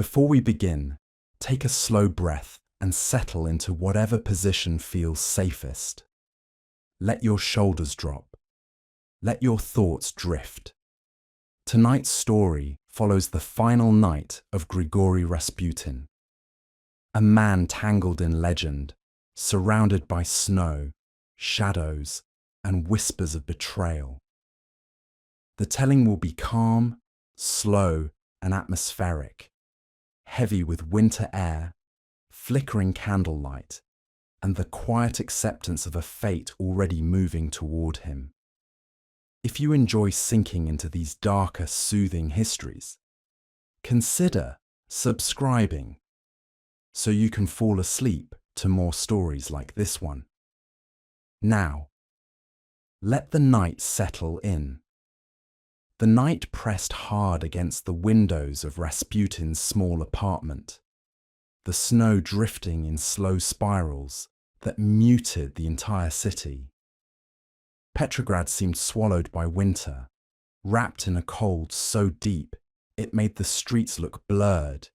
Before we begin, take a slow breath and settle into whatever position feels safest. Let your shoulders drop. Let your thoughts drift. Tonight's story follows the final night of Grigory Rasputin, a man tangled in legend, surrounded by snow, shadows, and whispers of betrayal. The telling will be calm, slow, and atmospheric, heavy with winter air, flickering candlelight, and the quiet acceptance of a fate already moving toward him. If you enjoy sinking into these darker, soothing histories, consider subscribing so you can fall asleep to more stories like this one. Now, let the night settle in. The night pressed hard against the windows of Rasputin's small apartment, the snow drifting in slow spirals that muted the entire city. Petrograd seemed swallowed by winter, wrapped in a cold so deep it made the streets look blurred,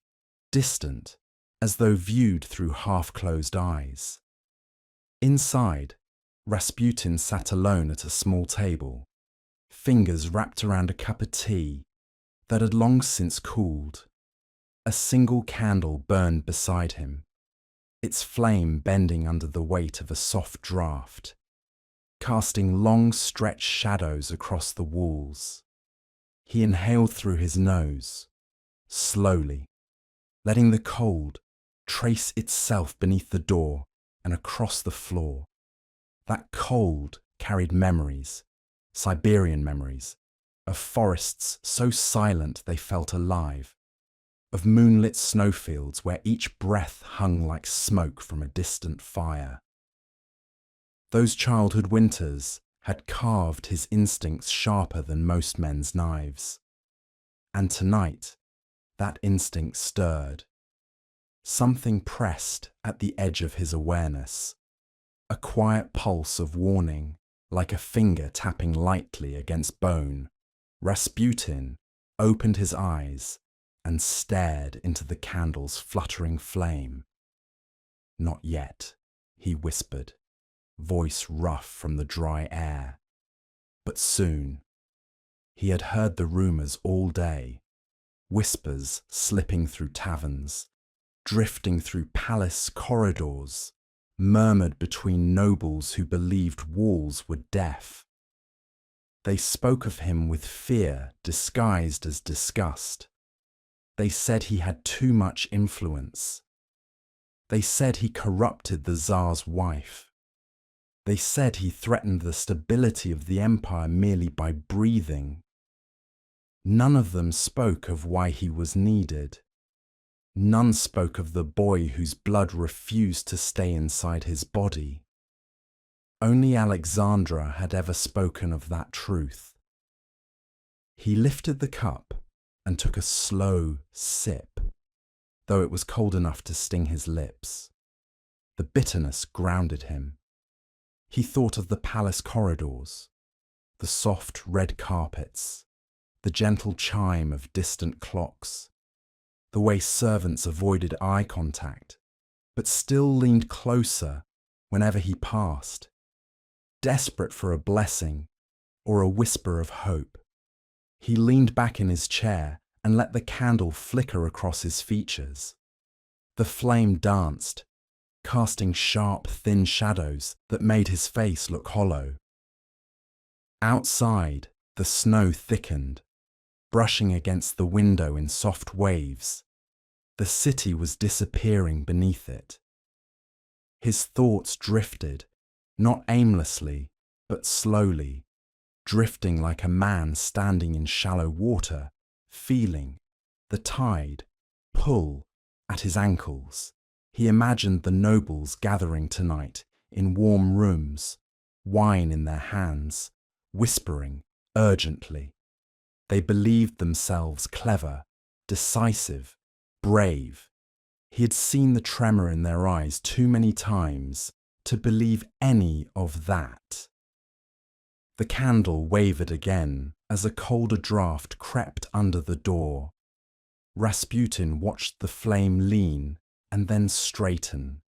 distant, as though viewed through half-closed eyes. Inside, Rasputin sat alone at a small table, fingers wrapped around a cup of tea that had long since cooled. A single candle burned beside him, its flame bending under the weight of a soft draught, casting long stretched shadows across the walls. He inhaled through his nose, slowly, letting the cold trace itself beneath the door and across the floor. That cold carried memories, Siberian memories, of forests so silent they felt alive, of moonlit snowfields where each breath hung like smoke from a distant fire. Those childhood winters had carved his instincts sharper than most men's knives. And tonight, that instinct stirred. Something pressed at the edge of his awareness, a quiet pulse of warning, like a finger tapping lightly against bone. Rasputin opened his eyes and stared into the candle's fluttering flame. "Not yet," he whispered, voice rough from the dry air. But soon. He had heard the rumours all day, whispers slipping through taverns, drifting through palace corridors, murmured between nobles who believed walls were deaf. They spoke of him with fear disguised as disgust. They said he had too much influence. They said he corrupted the Tsar's wife. They said he threatened the stability of the empire merely by breathing. None of them spoke of why he was needed. None spoke of the boy whose blood refused to stay inside his body. Only Alexandra had ever spoken of that truth. He lifted the cup and took a slow sip, though it was cold enough to sting his lips. The bitterness grounded him. He thought of the palace corridors, the soft red carpets, the gentle chime of distant clocks, the way servants avoided eye contact, but still leaned closer whenever he passed, desperate for a blessing or a whisper of hope. He leaned back in his chair and let the candle flicker across his features. The flame danced, casting sharp, thin shadows that made his face look hollow. Outside, the snow thickened, brushing against the window in soft waves. The city was disappearing beneath it. His thoughts drifted, not aimlessly, but slowly, drifting like a man standing in shallow water, feeling the tide pull at his ankles. He imagined the nobles gathering tonight in warm rooms, wine in their hands, whispering urgently. They believed themselves clever, decisive, brave. He had seen the tremor in their eyes too many times to believe any of that. The candle wavered again as a colder draught crept under the door. Rasputin watched the flame lean and then straighten.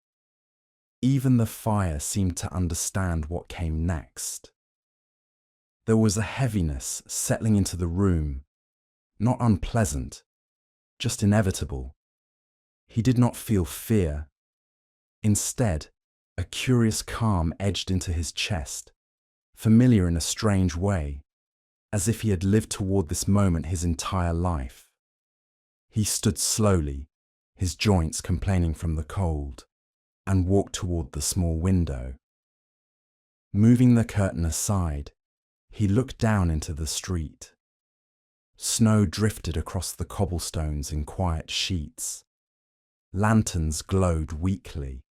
Even the fire seemed to understand what came next. There was a heaviness settling into the room, not unpleasant, just inevitable. He did not feel fear. Instead, a curious calm edged into his chest, familiar in a strange way, as if he had lived toward this moment his entire life. He stood slowly, his joints complaining from the cold, and walked toward the small window. Moving the curtain aside, he looked down into the street. Snow drifted across the cobblestones in quiet sheets. Lanterns glowed weakly.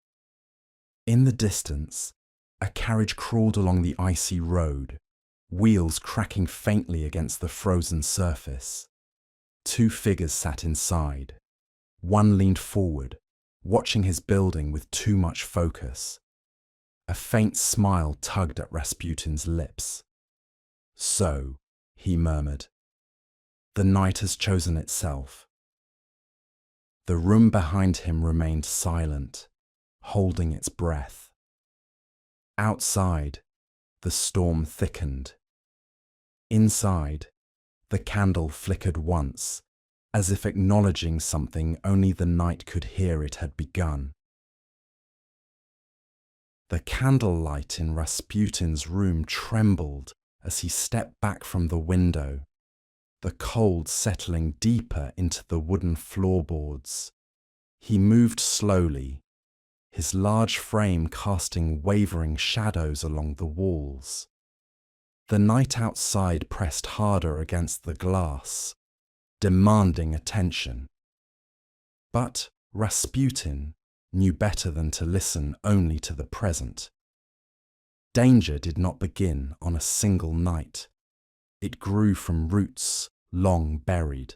In the distance, a carriage crawled along the icy road, wheels cracking faintly against the frozen surface. Two figures sat inside. One leaned forward, watching his building with too much focus. A faint smile tugged at Rasputin's lips. "So," he murmured, "the night has chosen itself." The room behind him remained silent, holding its breath. Outside, the storm thickened. Inside, the candle flickered once, as if acknowledging something only the night could hear it had begun. The candlelight in Rasputin's room trembled as he stepped back from the window, the cold settling deeper into the wooden floorboards. He moved slowly, his large frame casting wavering shadows along the walls. The night outside pressed harder against the glass, demanding attention. But Rasputin knew better than to listen only to the present. Danger did not begin on a single night. It grew from roots long buried.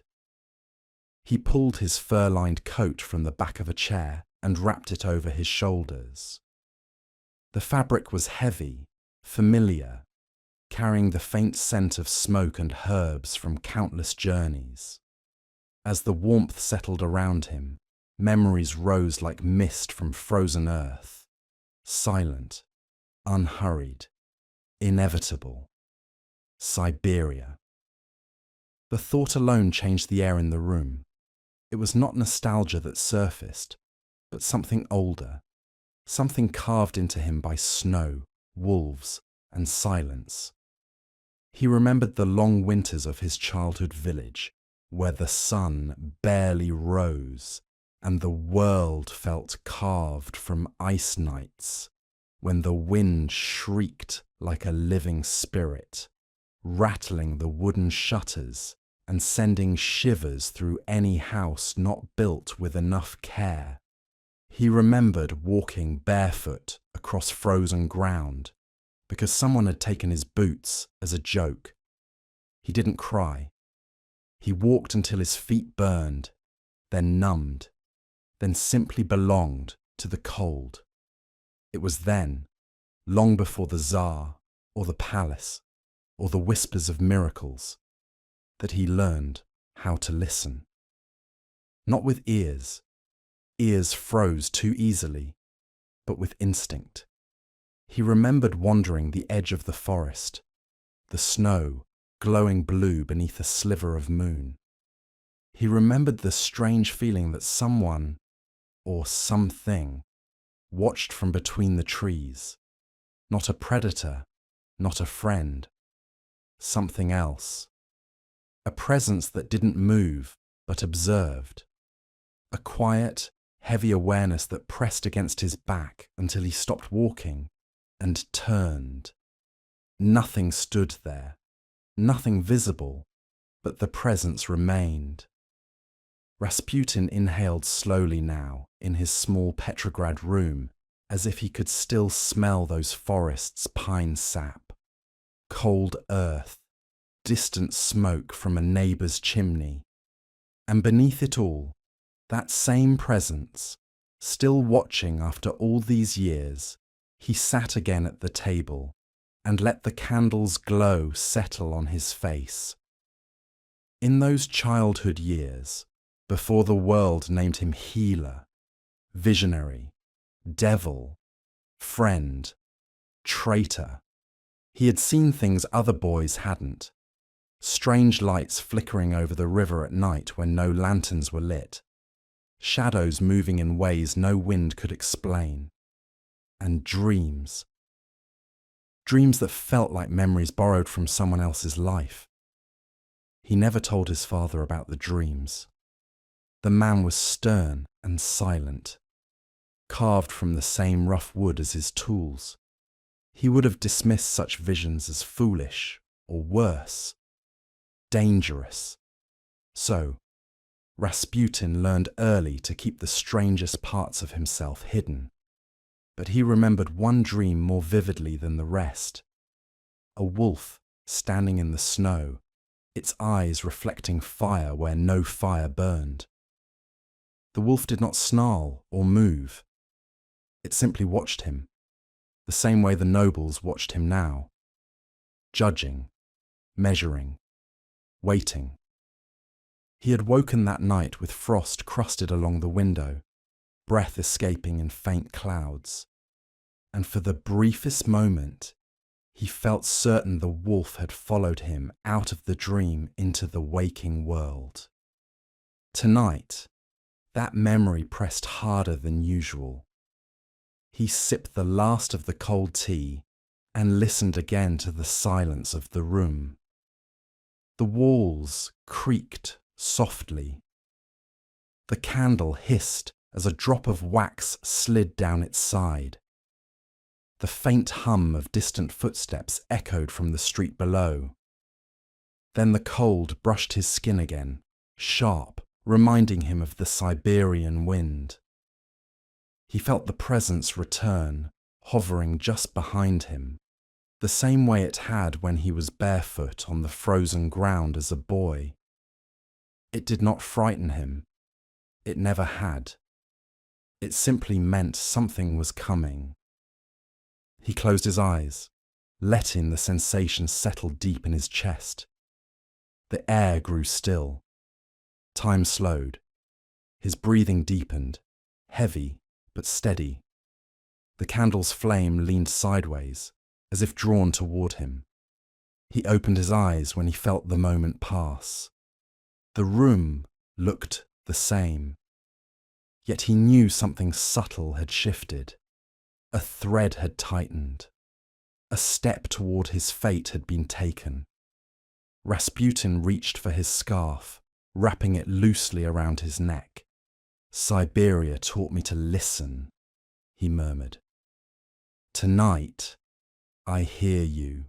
He pulled his fur-lined coat from the back of a chair and wrapped it over his shoulders. The fabric was heavy, familiar, carrying the faint scent of smoke and herbs from countless journeys. As the warmth settled around him, memories rose like mist from frozen earth, silent, unhurried, inevitable. Siberia. The thought alone changed the air in the room. It was not nostalgia that surfaced, but something older, something carved into him by snow, wolves, and silence. He remembered the long winters of his childhood village, where the sun barely rose and the world felt carved from ice nights, when the wind shrieked like a living spirit, rattling the wooden shutters and sending shivers through any house not built with enough care. He remembered walking barefoot across frozen ground because someone had taken his boots as a joke. He didn't cry. He walked until his feet burned, then numbed, then simply belonged to the cold. It was then, long before the Tsar or the palace or the whispers of miracles, that he learned how to listen. Not with ears. Ears froze too easily, but with instinct. He remembered wandering the edge of the forest, the snow glowing blue beneath a sliver of moon. He remembered the strange feeling that someone, or something, watched from between the trees. Not a predator, not a friend. Something else. A presence that didn't move, but observed. A quiet, heavy awareness that pressed against his back until he stopped walking and turned. Nothing stood there, nothing visible, but the presence remained. Rasputin inhaled slowly now in his small Petrograd room, as if he could still smell those forests' pine sap. Cold earth, distant smoke from a neighbour's chimney. And beneath it all, that same presence, still watching after all these years, he sat again at the table and let the candle's glow settle on his face. In those childhood years, before the world named him healer, visionary, devil, friend, traitor. He had seen things other boys hadn't. Strange lights flickering over the river at night when no lanterns were lit. Shadows moving in ways no wind could explain. And dreams. Dreams that felt like memories borrowed from someone else's life. He never told his father about the dreams. The man was stern and silent, carved from the same rough wood as his tools. He would have dismissed such visions as foolish, or worse, dangerous. So, Rasputin learned early to keep the strangest parts of himself hidden. But he remembered one dream more vividly than the rest. A wolf standing in the snow, its eyes reflecting fire where no fire burned. The wolf did not snarl or move. It simply watched him, the same way the nobles watched him now, judging, measuring, waiting. He had woken that night with frost crusted along the window, breath escaping in faint clouds, and for the briefest moment, he felt certain the wolf had followed him out of the dream into the waking world. Tonight, that memory pressed harder than usual. He sipped the last of the cold tea and listened again to the silence of the room. The walls creaked softly. The candle hissed as a drop of wax slid down its side. The faint hum of distant footsteps echoed from the street below. Then the cold brushed his skin again, sharp, reminding him of the Siberian wind. He felt the presence return, hovering just behind him, the same way it had when he was barefoot on the frozen ground as a boy. It did not frighten him. It never had. It simply meant something was coming. He closed his eyes, letting the sensation settle deep in his chest. The air grew still. Time slowed. His breathing deepened, heavy but steady. The candle's flame leaned sideways, as if drawn toward him. He opened his eyes when he felt the moment pass. The room looked the same. Yet he knew something subtle had shifted. A thread had tightened. A step toward his fate had been taken. Rasputin reached for his scarf, wrapping it loosely around his neck. "Siberia taught me to listen," he murmured. "Tonight, I hear you."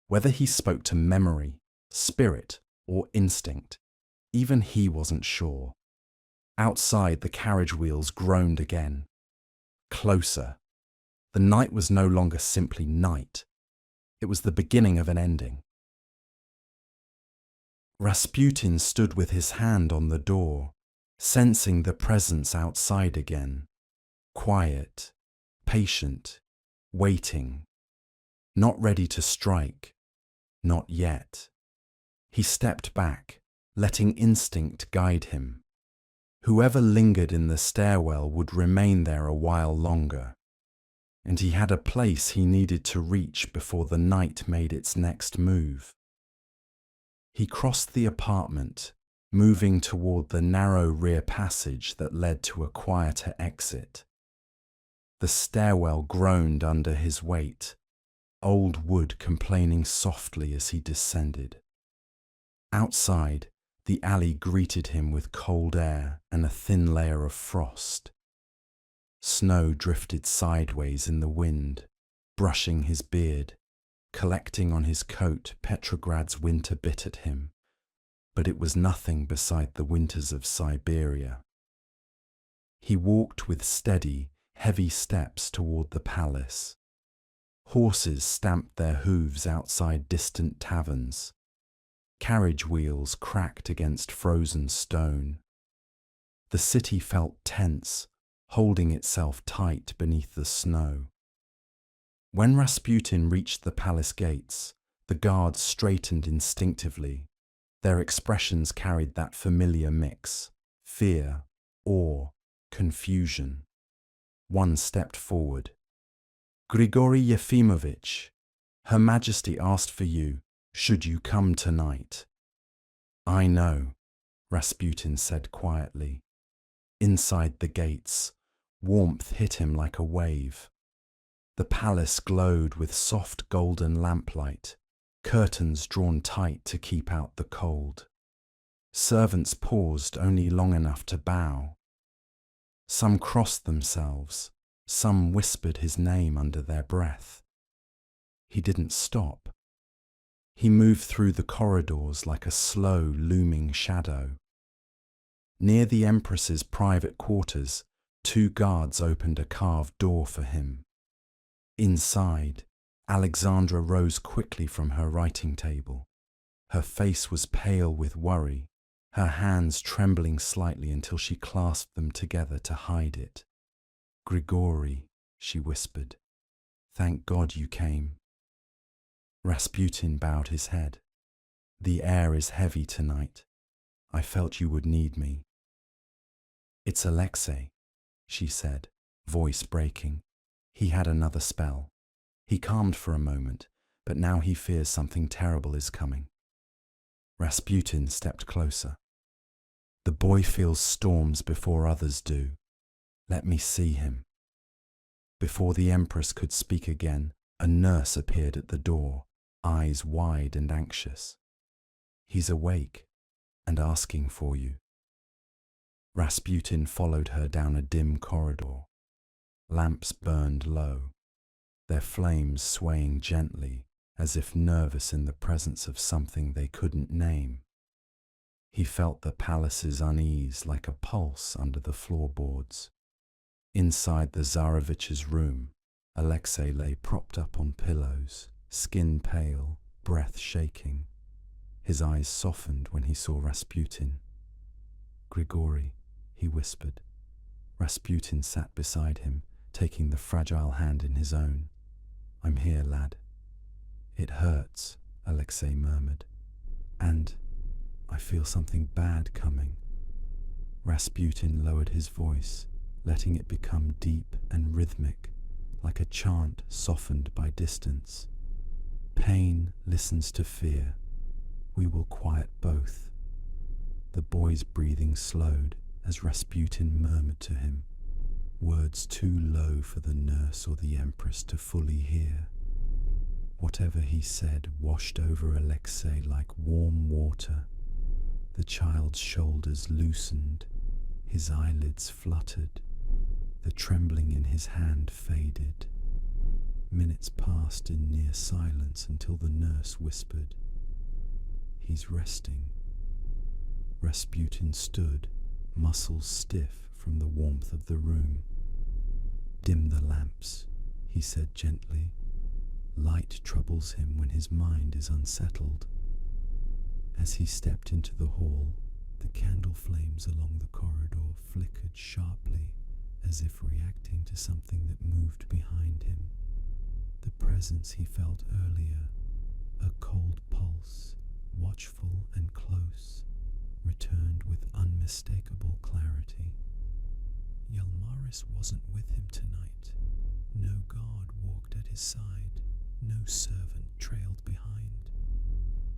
Whether he spoke to memory, spirit, or instinct, even he wasn't sure. Outside, the carriage wheels groaned again. Closer. The night was no longer simply night. It was the beginning of an ending. Rasputin stood with his hand on the door, sensing the presence outside again. Quiet, patient, waiting. Not ready to strike. Not yet. He stepped back, letting instinct guide him. Whoever lingered in the stairwell would remain there a while longer, and he had a place he needed to reach before the night made its next move. He crossed the apartment, moving toward the narrow rear passage that led to a quieter exit. The stairwell groaned under his weight, old wood complaining softly as he descended. Outside, the alley greeted him with cold air and a thin layer of frost. Snow drifted sideways in the wind, brushing his beard, collecting on his coat. Petrograd's winter bit at him, but it was nothing beside the winters of Siberia. He walked with steady, heavy steps toward the palace. Horses stamped their hooves outside distant taverns. Carriage wheels cracked against frozen stone. The city felt tense, holding itself tight beneath the snow. When Rasputin reached the palace gates, the guards straightened instinctively, Their expressions carried that familiar mix: fear, awe, confusion. One stepped forward. "Grigory Yefimovich, Her Majesty asked for you. Should you come tonight?" "I know," Rasputin said quietly. Inside the gates, warmth hit him like a wave. The palace glowed with soft golden lamplight, curtains drawn tight to keep out the cold. Servants paused only long enough to bow. Some crossed themselves, some whispered his name under their breath. He didn't stop. He moved through the corridors like a slow, looming shadow. Near the Empress's private quarters, 2 guards opened a carved door for him. Inside, Alexandra rose quickly from her writing table. Her face was pale with worry, her hands trembling slightly until she clasped them together to hide it. "Grigory," she whispered, "thank God you came." Rasputin bowed his head. "The air is heavy tonight. I felt you would need me." "It's Alexei," she said, voice breaking. "He had another spell. He calmed for a moment, but now he fears something terrible is coming." Rasputin stepped closer. "The boy feels storms before others do. Let me see him." Before the Empress could speak again, a nurse appeared at the door, eyes wide and anxious. "He's awake and asking for you." Rasputin followed her down a dim corridor. Lamps burned low, their flames swaying gently as if nervous in the presence of something they couldn't name. He felt the palace's unease like a pulse under the floorboards. Inside the Tsarevich's room, Alexei lay propped up on pillows, skin pale, breath shaking. His eyes softened when he saw Rasputin. "Grigory," he whispered. Rasputin sat beside him, taking the fragile hand in his own. "I'm here, lad." "It hurts," Alexei murmured. "And I feel something bad coming." Rasputin lowered his voice, letting it become deep and rhythmic, like a chant softened by distance. "Pain listens to fear. We will quiet both." The boy's breathing slowed as Rasputin murmured to him, words too low for the nurse or the Empress to fully hear. Whatever he said washed over Alexei like warm water. The child's shoulders loosened, his eyelids fluttered, the trembling in his hand faded. Minutes passed in near silence until the nurse whispered, "He's resting." Rasputin stood, muscles stiff from the warmth of the room. "Dim the lamps," he said gently. "Light troubles him when his mind is unsettled." As he stepped into the hall, the candle flames along the corridor flickered sharply, as if reacting to something that moved behind him. The presence he felt earlier, a cold pulse, watchful and close, returned with unmistakable clarity. Yilmaris wasn't with him tonight. No guard walked at his side. No servant trailed behind.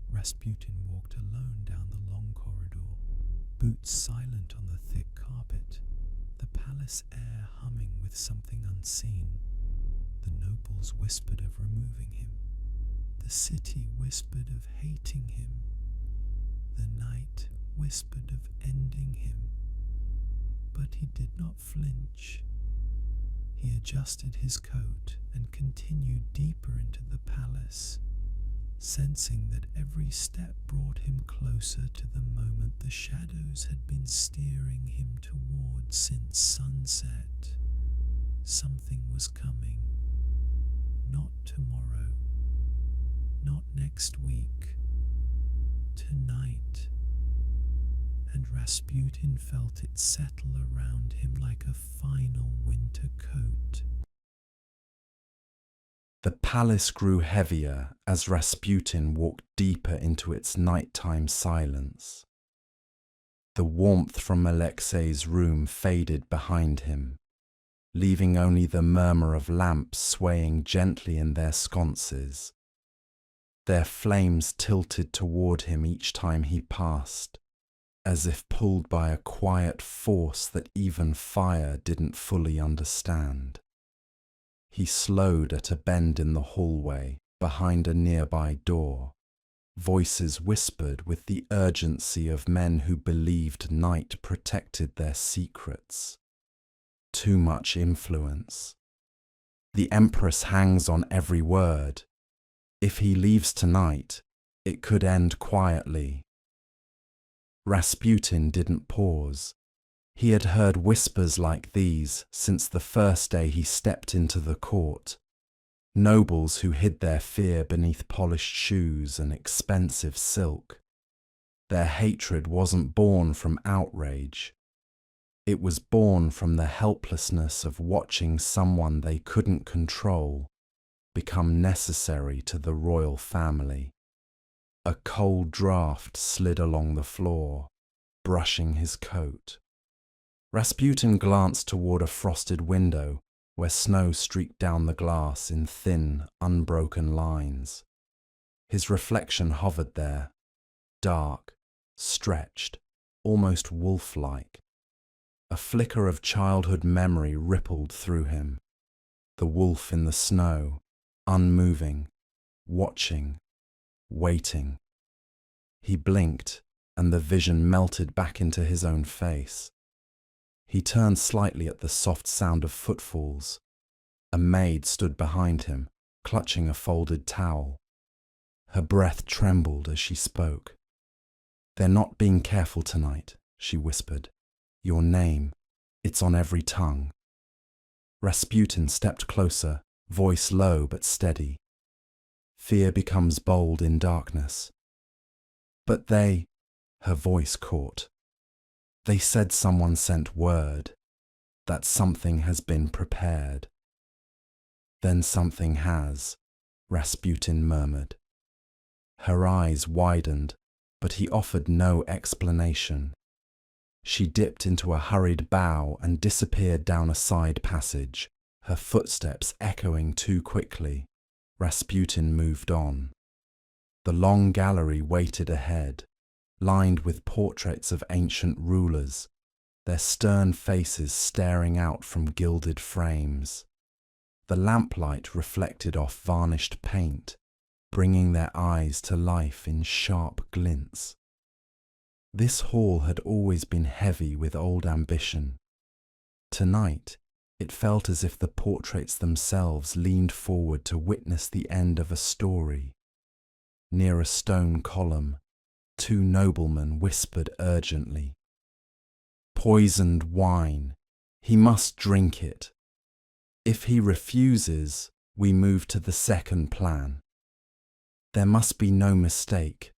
Rasputin walked alone down the long corridor, boots silent on the thick carpet, the palace air humming with something unseen. The nobles whispered of removing him. The city whispered of hating him. The night whispered of ending him. But he did not flinch. He adjusted his coat and continued deeper into the palace, sensing that every step brought him closer to the moment the shadows had been steering him toward since sunset. Something was coming. Not tomorrow. Not next week. Tonight. And Rasputin felt it settle around him like a final winter coat. The palace grew heavier as Rasputin walked deeper into its nighttime silence. The warmth from Alexei's room faded behind him, leaving only the murmur of lamps swaying gently in their sconces. Their flames tilted toward him each time he passed, as if pulled by a quiet force that even fire didn't fully understand. He slowed at a bend in the hallway behind a nearby door. Voices whispered with the urgency of men who believed night protected their secrets. Too much influence. The Empress hangs on every word. If he leaves tonight, it could end quietly. Rasputin didn't pause. He had heard whispers like these since the first day he stepped into the court. Nobles who hid their fear beneath polished shoes and expensive silk. Their hatred wasn't born from outrage. It was born from the helplessness of watching someone they couldn't control become necessary to the royal family. A cold draft slid along the floor, brushing his coat. Rasputin glanced toward a frosted window where snow streaked down the glass in thin, unbroken lines. His reflection hovered there, dark, stretched, almost wolf-like. A flicker of childhood memory rippled through him. The wolf in the snow, unmoving, watching, waiting. He blinked, and the vision melted back into his own face. He turned slightly at the soft sound of footfalls. A maid stood behind him, clutching a folded towel. Her breath trembled as she spoke. "They're not being careful tonight," she whispered. "Your name, it's on every tongue." Rasputin stepped closer, voice low but steady. Fear becomes bold in darkness. "But they," her voice caught. "They said someone sent word that something has been prepared." "Then something has," Rasputin murmured. Her eyes widened, but he offered no explanation. She dipped into a hurried bow and disappeared down a side passage, her footsteps echoing too quickly. Rasputin moved on. The long gallery waited ahead, lined with portraits of ancient rulers, their stern faces staring out from gilded frames. The lamplight reflected off varnished paint, bringing their eyes to life in sharp glints. This hall had always been heavy with old ambition. Tonight, it felt as if the portraits themselves leaned forward to witness the end of a story. Near a stone column, two noblemen whispered urgently. "Poisoned wine. He must drink it. If he refuses, we move to the second plan. There must be no mistake."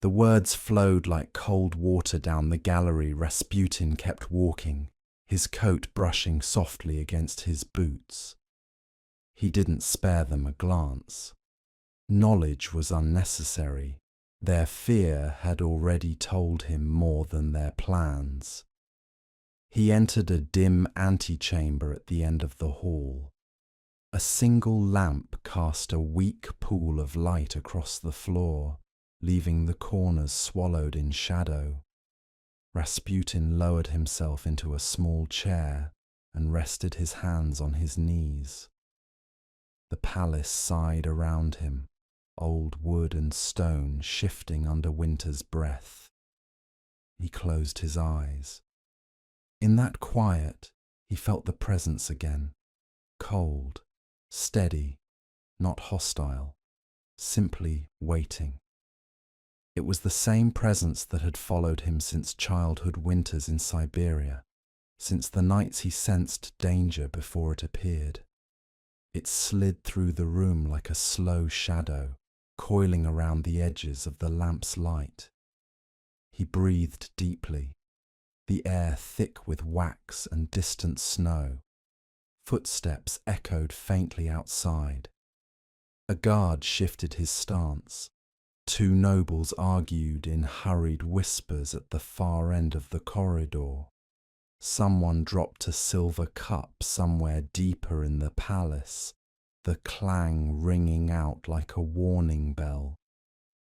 The words flowed like cold water down the gallery. Rasputin kept walking, his coat brushing softly against his boots. He didn't spare them a glance. Knowledge was unnecessary. Their fear had already told him more than their plans. He entered a dim antechamber at the end of the hall. A single lamp cast a weak pool of light across the floor, leaving the corners swallowed in shadow. Rasputin lowered himself into a small chair and rested his hands on his knees. The palace sighed around him, old wood and stone shifting under winter's breath. He closed his eyes. In that quiet, he felt the presence again, cold, steady, not hostile, simply waiting. It was the same presence that had followed him since childhood winters in Siberia, since the nights he sensed danger before it appeared. It slid through the room like a slow shadow, coiling around the edges of the lamp's light. He breathed deeply, the air thick with wax and distant snow. Footsteps echoed faintly outside. A guard shifted his stance. Two nobles argued in hurried whispers at the far end of the corridor. Someone dropped a silver cup somewhere deeper in the palace, the clang ringing out like a warning bell.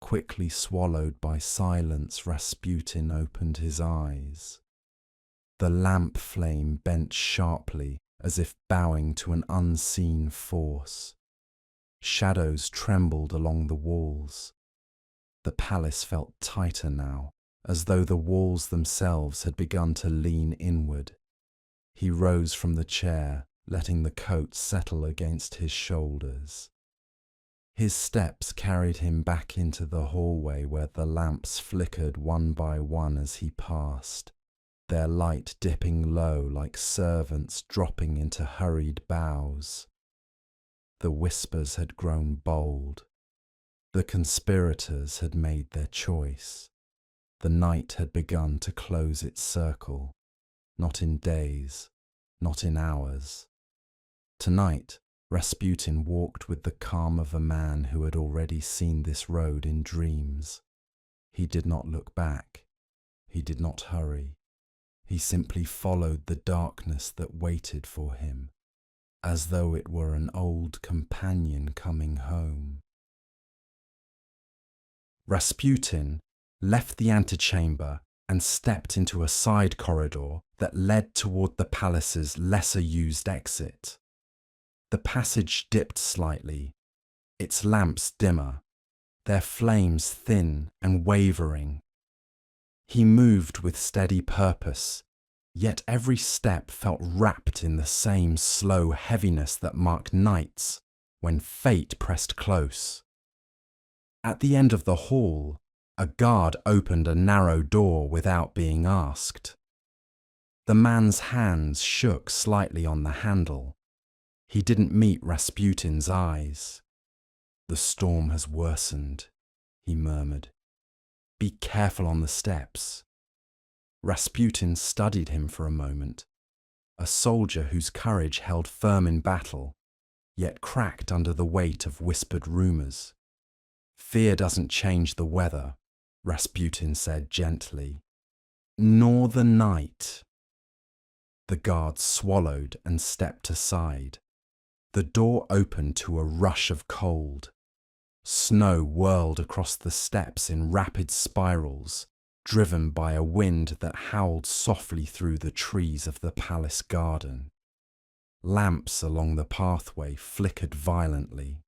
Quickly swallowed by silence, Rasputin opened his eyes. The lamp flame bent sharply, as if bowing to an unseen force. Shadows trembled along the walls. The palace felt tighter now, as though the walls themselves had begun to lean inward. He rose from the chair, letting the coat settle against his shoulders. His steps carried him back into the hallway where the lamps flickered one by one as he passed, their light dipping low like servants dropping into hurried bows. The whispers had grown bold. The conspirators had made their choice. The night had begun to close its circle, not in days, not in hours. Tonight, Rasputin walked with the calm of a man who had already seen this road in dreams. He did not look back. He did not hurry. He simply followed the darkness that waited for him, as though it were an old companion coming home. Rasputin left the antechamber and stepped into a side corridor that led toward the palace's lesser-used exit. The passage dipped slightly, its lamps dimmer, their flames thin and wavering. He moved with steady purpose, yet every step felt wrapped in the same slow heaviness that marked nights when fate pressed close. At the end of the hall, a guard opened a narrow door without being asked. The man's hands shook slightly on the handle. He didn't meet Rasputin's eyes. "The storm has worsened," he murmured. "Be careful on the steps." Rasputin studied him for a moment, a soldier whose courage held firm in battle, yet cracked under the weight of whispered rumours. "Fear doesn't change the weather," Rasputin said gently. "Nor the night." The guard swallowed and stepped aside. The door opened to a rush of cold. Snow whirled across the steps in rapid spirals, driven by a wind that howled softly through the trees of the palace garden. Lamps along the pathway flickered violently,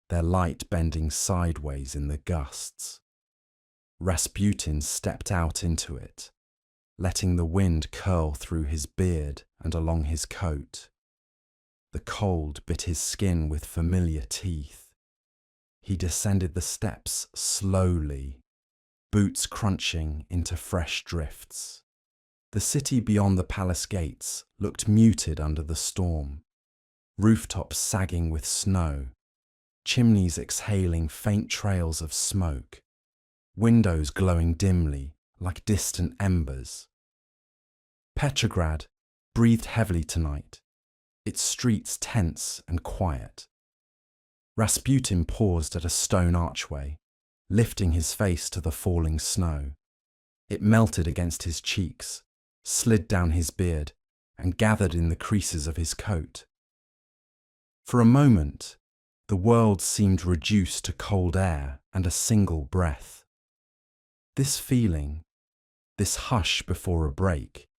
their light bending sideways in the gusts. Rasputin stepped out into it, letting the wind curl through his beard and along his coat. The cold bit his skin with familiar teeth. He descended the steps slowly, boots crunching into fresh drifts. The city beyond the palace gates looked muted under the storm, rooftops sagging with snow, chimneys exhaling faint trails of smoke, windows glowing dimly like distant embers. Petrograd breathed heavily tonight, its streets tense and quiet. Rasputin paused at a stone archway, lifting his face to the falling snow. It melted against his cheeks, slid down his beard, and gathered in the creases of his coat. For a moment, the world seemed reduced to cold air and a single breath. This feeling, this hush before a break,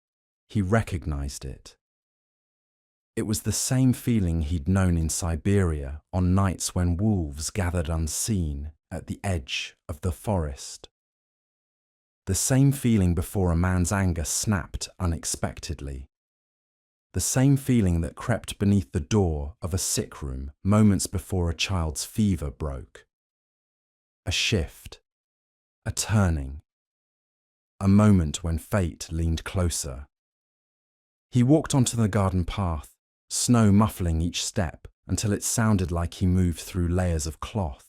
he recognized it. It was the same feeling he'd known in Siberia on nights when wolves gathered unseen at the edge of the forest. The same feeling before a man's anger snapped unexpectedly. The same feeling that crept beneath the door of a sick room moments before a child's fever broke. A shift, a turning, a moment when fate leaned closer. He walked onto the garden path, snow muffling each step until it sounded like he moved through layers of cloth.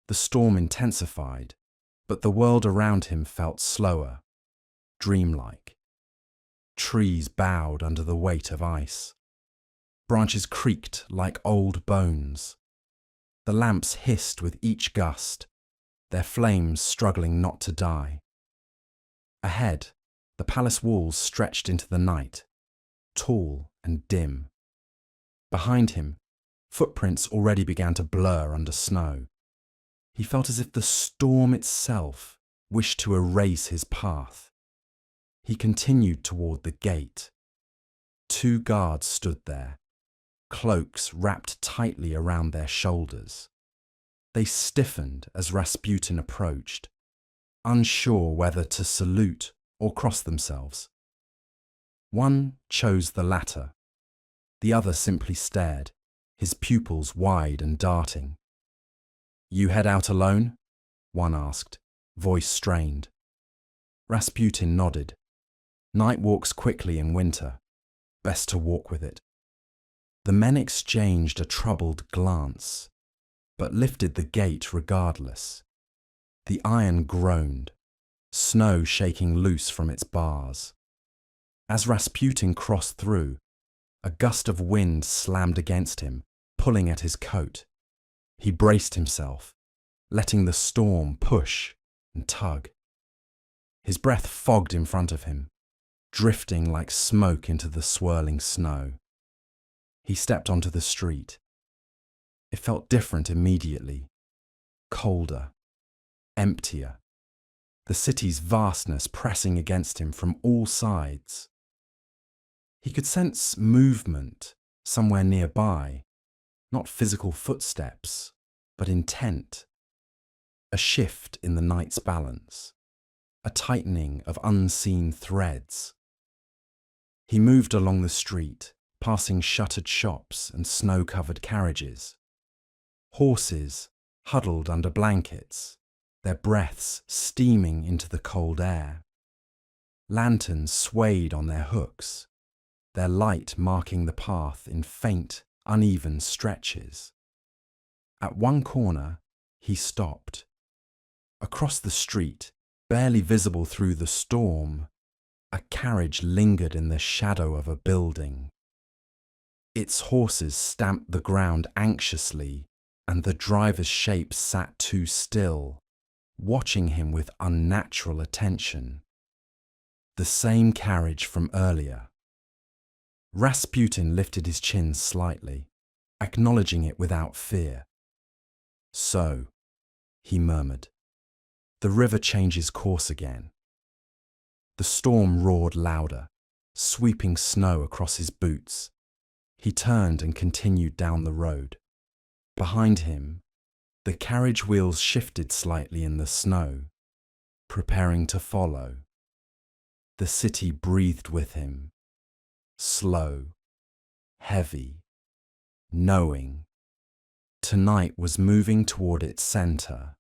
The storm intensified, but the world around him felt slower, dreamlike. Trees bowed under the weight of ice. Branches creaked like old bones. The lamps hissed with each gust, their flames struggling not to die. Ahead, the palace walls stretched into the night, tall and dim. Behind him, footprints already began to blur under snow. He felt as if the storm itself wished to erase his path. He continued toward the gate. 2 guards stood there, cloaks wrapped tightly around their shoulders. They stiffened as Rasputin approached, unsure whether to salute or cross themselves. One chose the latter. The other simply stared, his pupils wide and darting. "You head out alone?" one asked, voice strained. Rasputin nodded. "Night walks quickly in winter. Best to walk with it." The men exchanged a troubled glance, but lifted the gate regardless. The iron groaned, snow shaking loose from its bars. As Rasputin crossed through, a gust of wind slammed against him, pulling at his coat. He braced himself, letting the storm push and tug. His breath fogged in front of him, drifting like smoke into the swirling snow. He stepped onto the street. It felt different immediately, colder, emptier, the city's vastness pressing against him from all sides. He could sense movement somewhere nearby, not physical footsteps, but intent. A shift in the night's balance, a tightening of unseen threads. He moved along the street, passing shuttered shops and snow-covered carriages. Horses huddled under blankets, their breaths steaming into the cold air. Lanterns swayed on their hooks, their light marking the path in faint, uneven stretches. At one corner, he stopped. Across the street, barely visible through the storm, a carriage lingered in the shadow of a building. Its horses stamped the ground anxiously, and the driver's shape sat too still, watching him with unnatural attention. The same carriage from earlier. Rasputin lifted his chin slightly, acknowledging it without fear. "So," he murmured, "the river changes course again." The storm roared louder, sweeping snow across his boots. He turned and continued down the road. Behind him, the carriage wheels shifted slightly in the snow, preparing to follow. The city breathed with him, slow, heavy, knowing. Tonight was moving toward its center,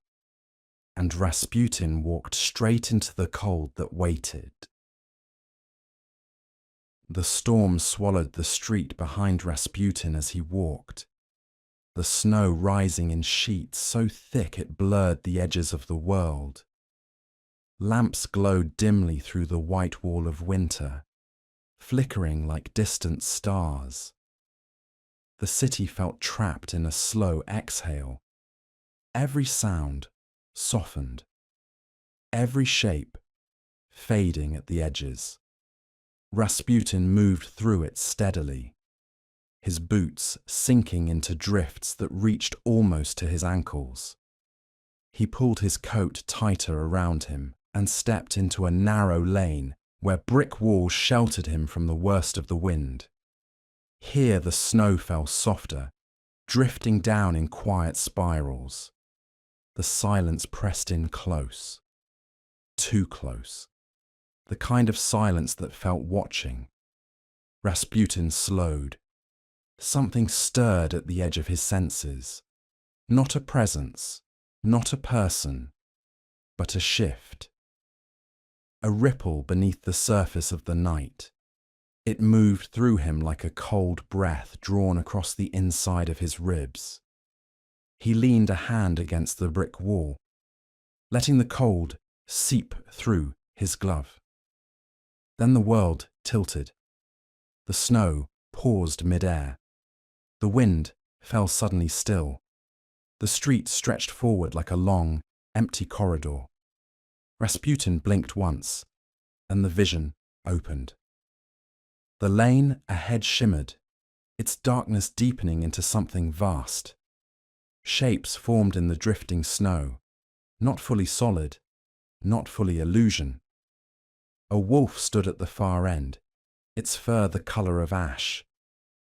and Rasputin walked straight into the cold that waited. The storm swallowed the street behind Rasputin as he walked, the snow rising in sheets so thick it blurred the edges of the world. Lamps glowed dimly through the white wall of winter, flickering like distant stars. The city felt trapped in a slow exhale. Every sound softened, every shape fading at the edges. Rasputin moved through it steadily, his boots sinking into drifts that reached almost to his ankles. He pulled his coat tighter around him and stepped into a narrow lane where brick walls sheltered him from the worst of the wind. Here the snow fell softer, drifting down in quiet spirals. The silence pressed in close, too close, the kind of silence that felt watching. Rasputin slowed. Something stirred at the edge of his senses. Not a presence, not a person, but a shift. A ripple beneath the surface of the night. It moved through him like a cold breath drawn across the inside of his ribs. He leaned a hand against the brick wall, letting the cold seep through his glove. Then the world tilted. The snow paused mid-air, The wind fell suddenly still. The street stretched forward like a long, empty corridor. Rasputin blinked once, and the vision opened. The lane ahead shimmered, its darkness deepening into something vast. Shapes formed in the drifting snow, not fully solid, not fully illusion. A wolf stood at the far end, its fur the colour of ash,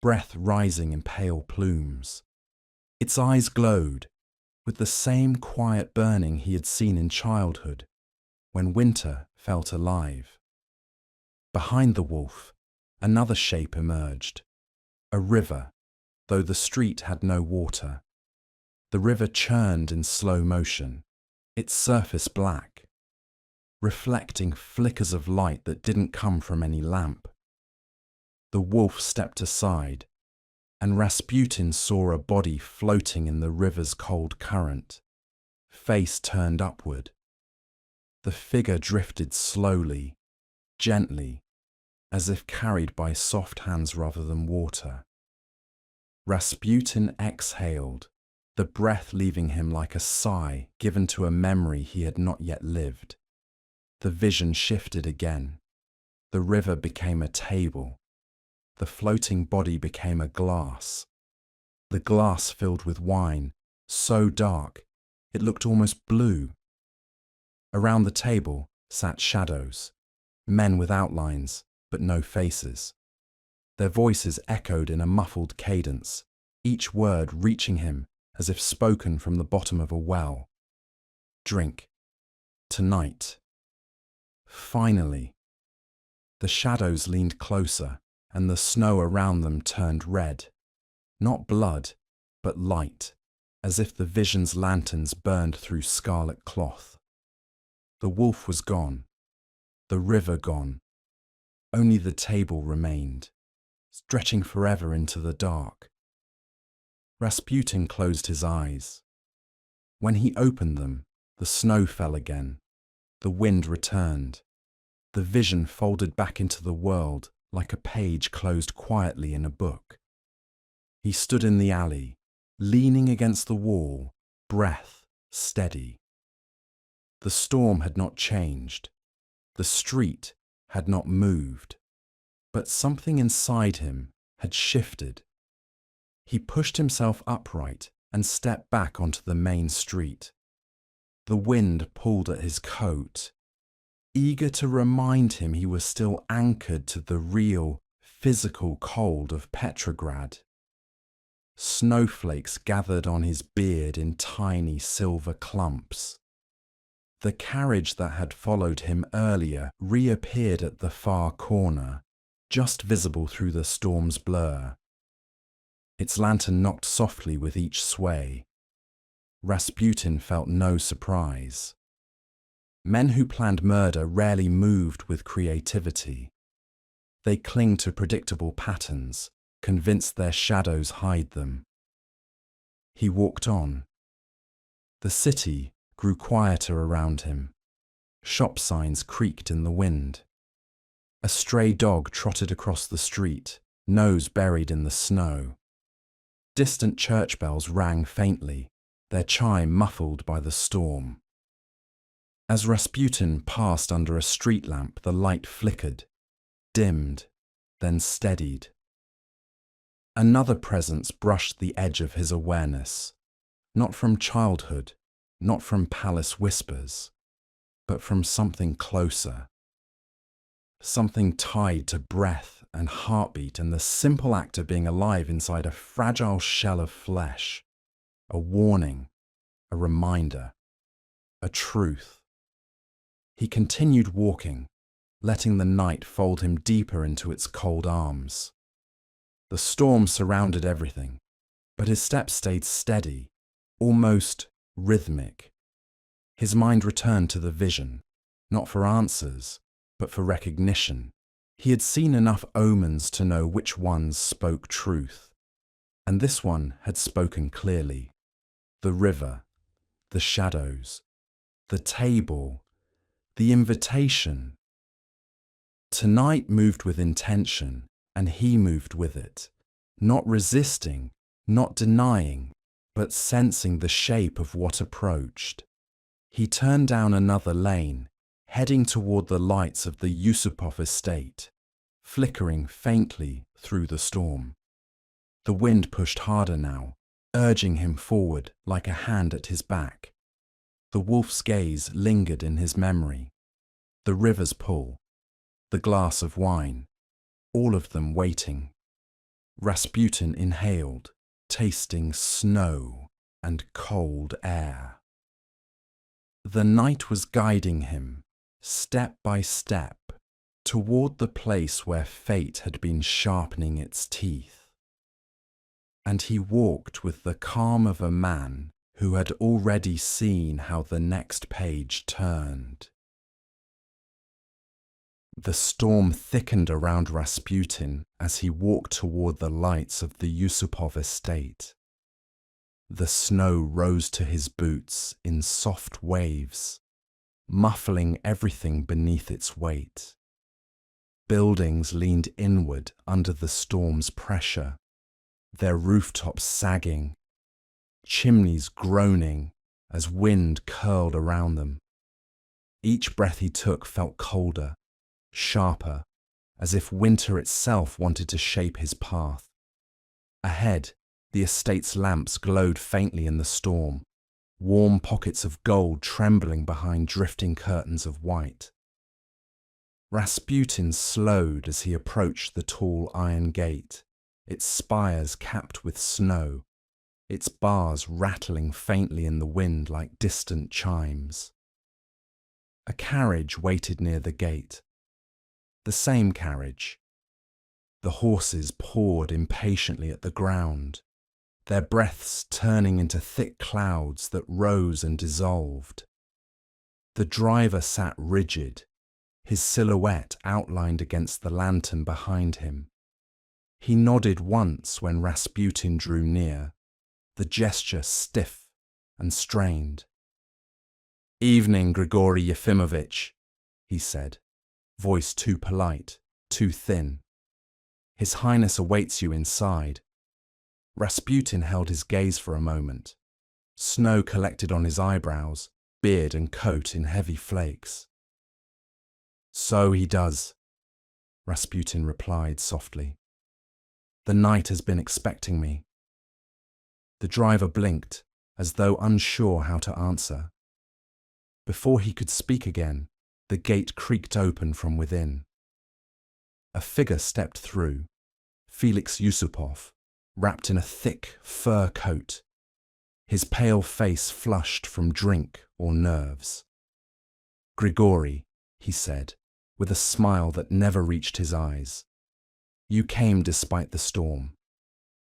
breath rising in pale plumes. Its eyes glowed, with the same quiet burning he had seen in childhood, when winter felt alive. Behind the wolf, another shape emerged, a river, though the street had no water. The river churned in slow motion, its surface black, reflecting flickers of light that didn't come from any lamp. The wolf stepped aside, and Rasputin saw a body floating in the river's cold current, face turned upward. The figure drifted slowly, gently, as if carried by soft hands rather than water. Rasputin exhaled, the breath leaving him like a sigh given to a memory he had not yet lived. The vision shifted again. The river became a table. The floating body became a glass. The glass filled with wine, so dark, it looked almost blue. Around the table sat shadows, men with outlines, but no faces. Their voices echoed in a muffled cadence, each word reaching him as if spoken from the bottom of a well. Drink. Tonight. Finally. The shadows leaned closer, and the snow around them turned red. Not blood, but light, as if the vision's lanterns burned through scarlet cloth. The wolf was gone, the river gone. Only the table remained, stretching forever into the dark. Rasputin closed his eyes. When he opened them, the snow fell again. The wind returned. The vision folded back into the world like a page closed quietly in a book. He stood in the alley, leaning against the wall, breath steady. The storm had not changed. The street had not moved. But something inside him had shifted. He pushed himself upright and stepped back onto the main street. The wind pulled at his coat, eager to remind him he was still anchored to the real, physical cold of Petrograd. Snowflakes gathered on his beard in tiny silver clumps. The carriage that had followed him earlier reappeared at the far corner, just visible through the storm's blur. Its lantern knocked softly with each sway. Rasputin felt no surprise. Men who planned murder rarely moved with creativity. They cling to predictable patterns, convinced their shadows hide them. He walked on. The city grew quieter around him. Shop signs creaked in the wind. A stray dog trotted across the street, nose buried in the snow. Distant church bells rang faintly, their chime muffled by the storm. As Rasputin passed under a street lamp, the light flickered, dimmed, then steadied. Another presence brushed the edge of his awareness, not from childhood, not from palace whispers, but from something closer. Something tied to breath and heartbeat and the simple act of being alive inside a fragile shell of flesh. A warning, a reminder, a truth. He continued walking, letting the night fold him deeper into its cold arms. The storm surrounded everything, but his steps stayed steady, almost rhythmic. His mind returned to the vision, not for answers, but for recognition. He had seen enough omens to know which ones spoke truth, and this one had spoken clearly. The river, the shadows, the table, the invitation. Tonight moved with intention, and he moved with it, not resisting, not denying, but sensing the shape of what approached. He turned down another lane, heading toward the lights of the Yusupov estate, flickering faintly through the storm. The wind pushed harder now, urging him forward like a hand at his back. The wolf's gaze lingered in his memory. The river's pull, the glass of wine, all of them waiting. Rasputin inhaled, tasting snow and cold air. The night was guiding him, step by step, toward the place where fate had been sharpening its teeth. And he walked with the calm of a man who had already seen how the next page turned. The storm thickened around Rasputin as he walked toward the lights of the Yusupov estate. The snow rose to his boots in soft waves, muffling everything beneath its weight. Buildings leaned inward under the storm's pressure, their rooftops sagging, chimneys groaning as wind curled around them. Each breath he took felt colder, sharper, as if winter itself wanted to shape his path. Ahead, the estate's lamps glowed faintly in the storm, warm pockets of gold trembling behind drifting curtains of white. Rasputin slowed as he approached the tall iron gate, its spires capped with snow, its bars rattling faintly in the wind like distant chimes. A carriage waited near the gate. The same carriage. The horses pawed impatiently at the ground, their breaths turning into thick clouds that rose and dissolved. The driver sat rigid, his silhouette outlined against the lantern behind him. He nodded once when Rasputin drew near, the gesture stiff and strained. "Evening, Grigory Yefimovitch," he said, voice too polite, too thin. "His Highness awaits you inside." Rasputin held his gaze for a moment. Snow collected on his eyebrows, beard and coat in heavy flakes. "So he does," Rasputin replied softly. "The night has been expecting me." The driver blinked, as though unsure how to answer. Before he could speak again, the gate creaked open from within. A figure stepped through, Felix Yusupov, wrapped in a thick fur coat, his pale face flushed from drink or nerves. "Grigory," he said, with a smile that never reached his eyes. "You came despite the storm."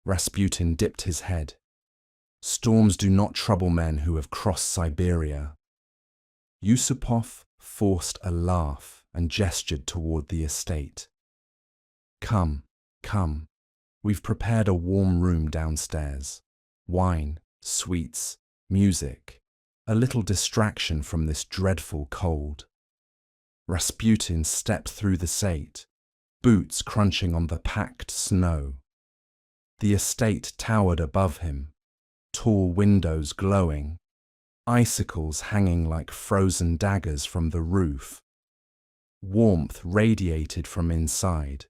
Rasputin dipped his head. "Storms do not trouble men who have crossed Siberia." Yusupov forced a laugh and gestured toward the estate. "Come, come. We've prepared a warm room downstairs. Wine, sweets, music, a little distraction from this dreadful cold." Rasputin stepped through the sate, boots crunching on the packed snow. The estate towered above him, tall windows glowing, icicles hanging like frozen daggers from the roof. Warmth radiated from inside,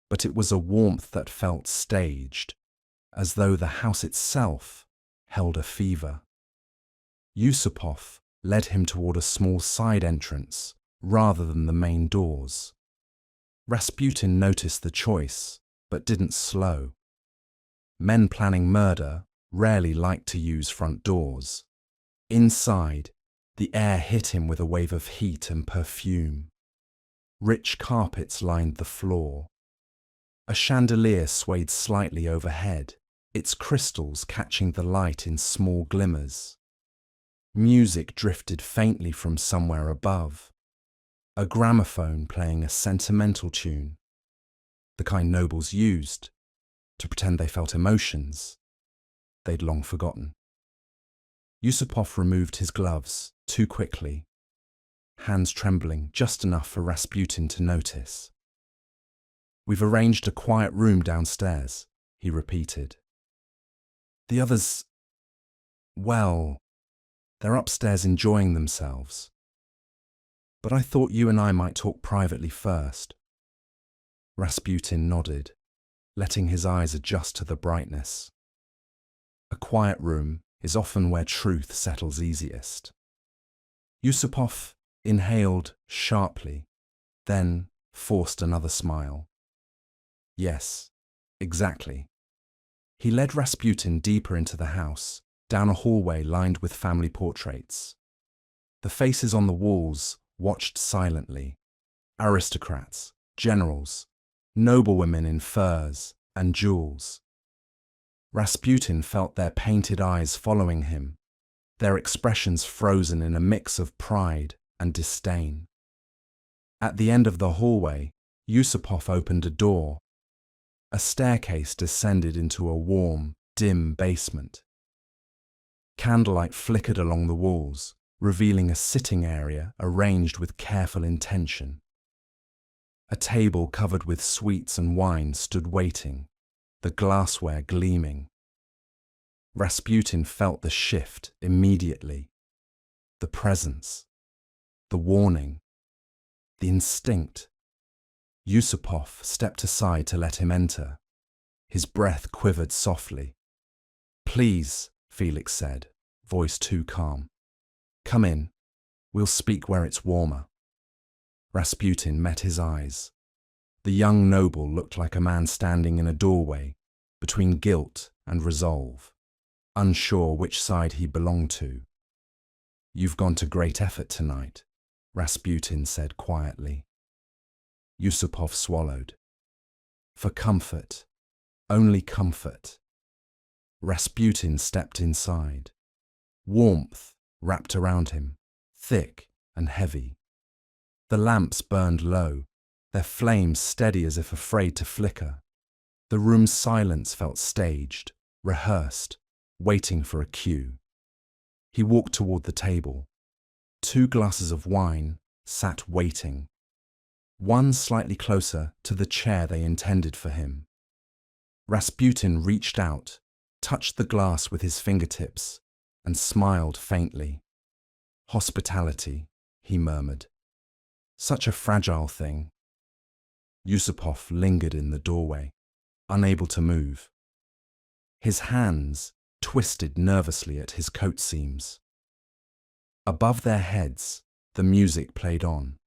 but it was a warmth that felt staged, as though the house itself held a fever. Yusupov led him toward a small side entrance rather than the main doors. Rasputin noticed the choice, but didn't slow. Men planning murder rarely liked to use front doors. Inside, the air hit him with a wave of heat and perfume. Rich carpets lined the floor. A chandelier swayed slightly overhead, its crystals catching the light in small glimmers. Music drifted faintly from somewhere above. A gramophone playing a sentimental tune, the kind nobles used to pretend they felt emotions they'd long forgotten. Yusupov removed his gloves too quickly, hands trembling just enough for Rasputin to notice. "We've arranged a quiet room downstairs," he repeated. The others, well, they're upstairs enjoying themselves. But I thought you and I might talk privately first. Rasputin nodded, letting his eyes adjust to the brightness. A quiet room is often where truth settles easiest. Yusupov inhaled sharply, then forced another smile. Yes, exactly. He led Rasputin deeper into the house, down a hallway lined with family portraits. The faces on the walls watched silently. Aristocrats, generals, noblewomen in furs and jewels. Rasputin felt their painted eyes following him, their expressions frozen in a mix of pride and disdain. At the end of the hallway, Yusupov opened a door. A staircase descended into a warm, dim basement. Candlelight flickered along the walls, revealing a sitting area arranged with careful intention. A table covered with sweets and wine stood waiting, the glassware gleaming. Rasputin felt the shift immediately. The presence, the warning, the instinct. Yusupov stepped aside to let him enter. His breath quivered softly. "Please," Felix said, voice too calm. "Come in. We'll speak where it's warmer." Rasputin met his eyes. The young noble looked like a man standing in a doorway, between guilt and resolve, unsure which side he belonged to. "You've gone to great effort tonight," Rasputin said quietly. Yusupov swallowed. "For comfort, only comfort." Rasputin stepped inside. Warmth wrapped around him, thick and heavy. The lamps burned low, their flames steady as if afraid to flicker. The room's silence felt staged, rehearsed, waiting for a cue. He walked toward the table. 2 glasses of wine sat waiting, one slightly closer to the chair they intended for him. Rasputin reached out, touched the glass with his fingertips, and smiled faintly. "Hospitality," he murmured. "Such a fragile thing." Yusupov lingered in the doorway, unable to move. His hands twisted nervously at his coat seams. Above their heads, the music played on,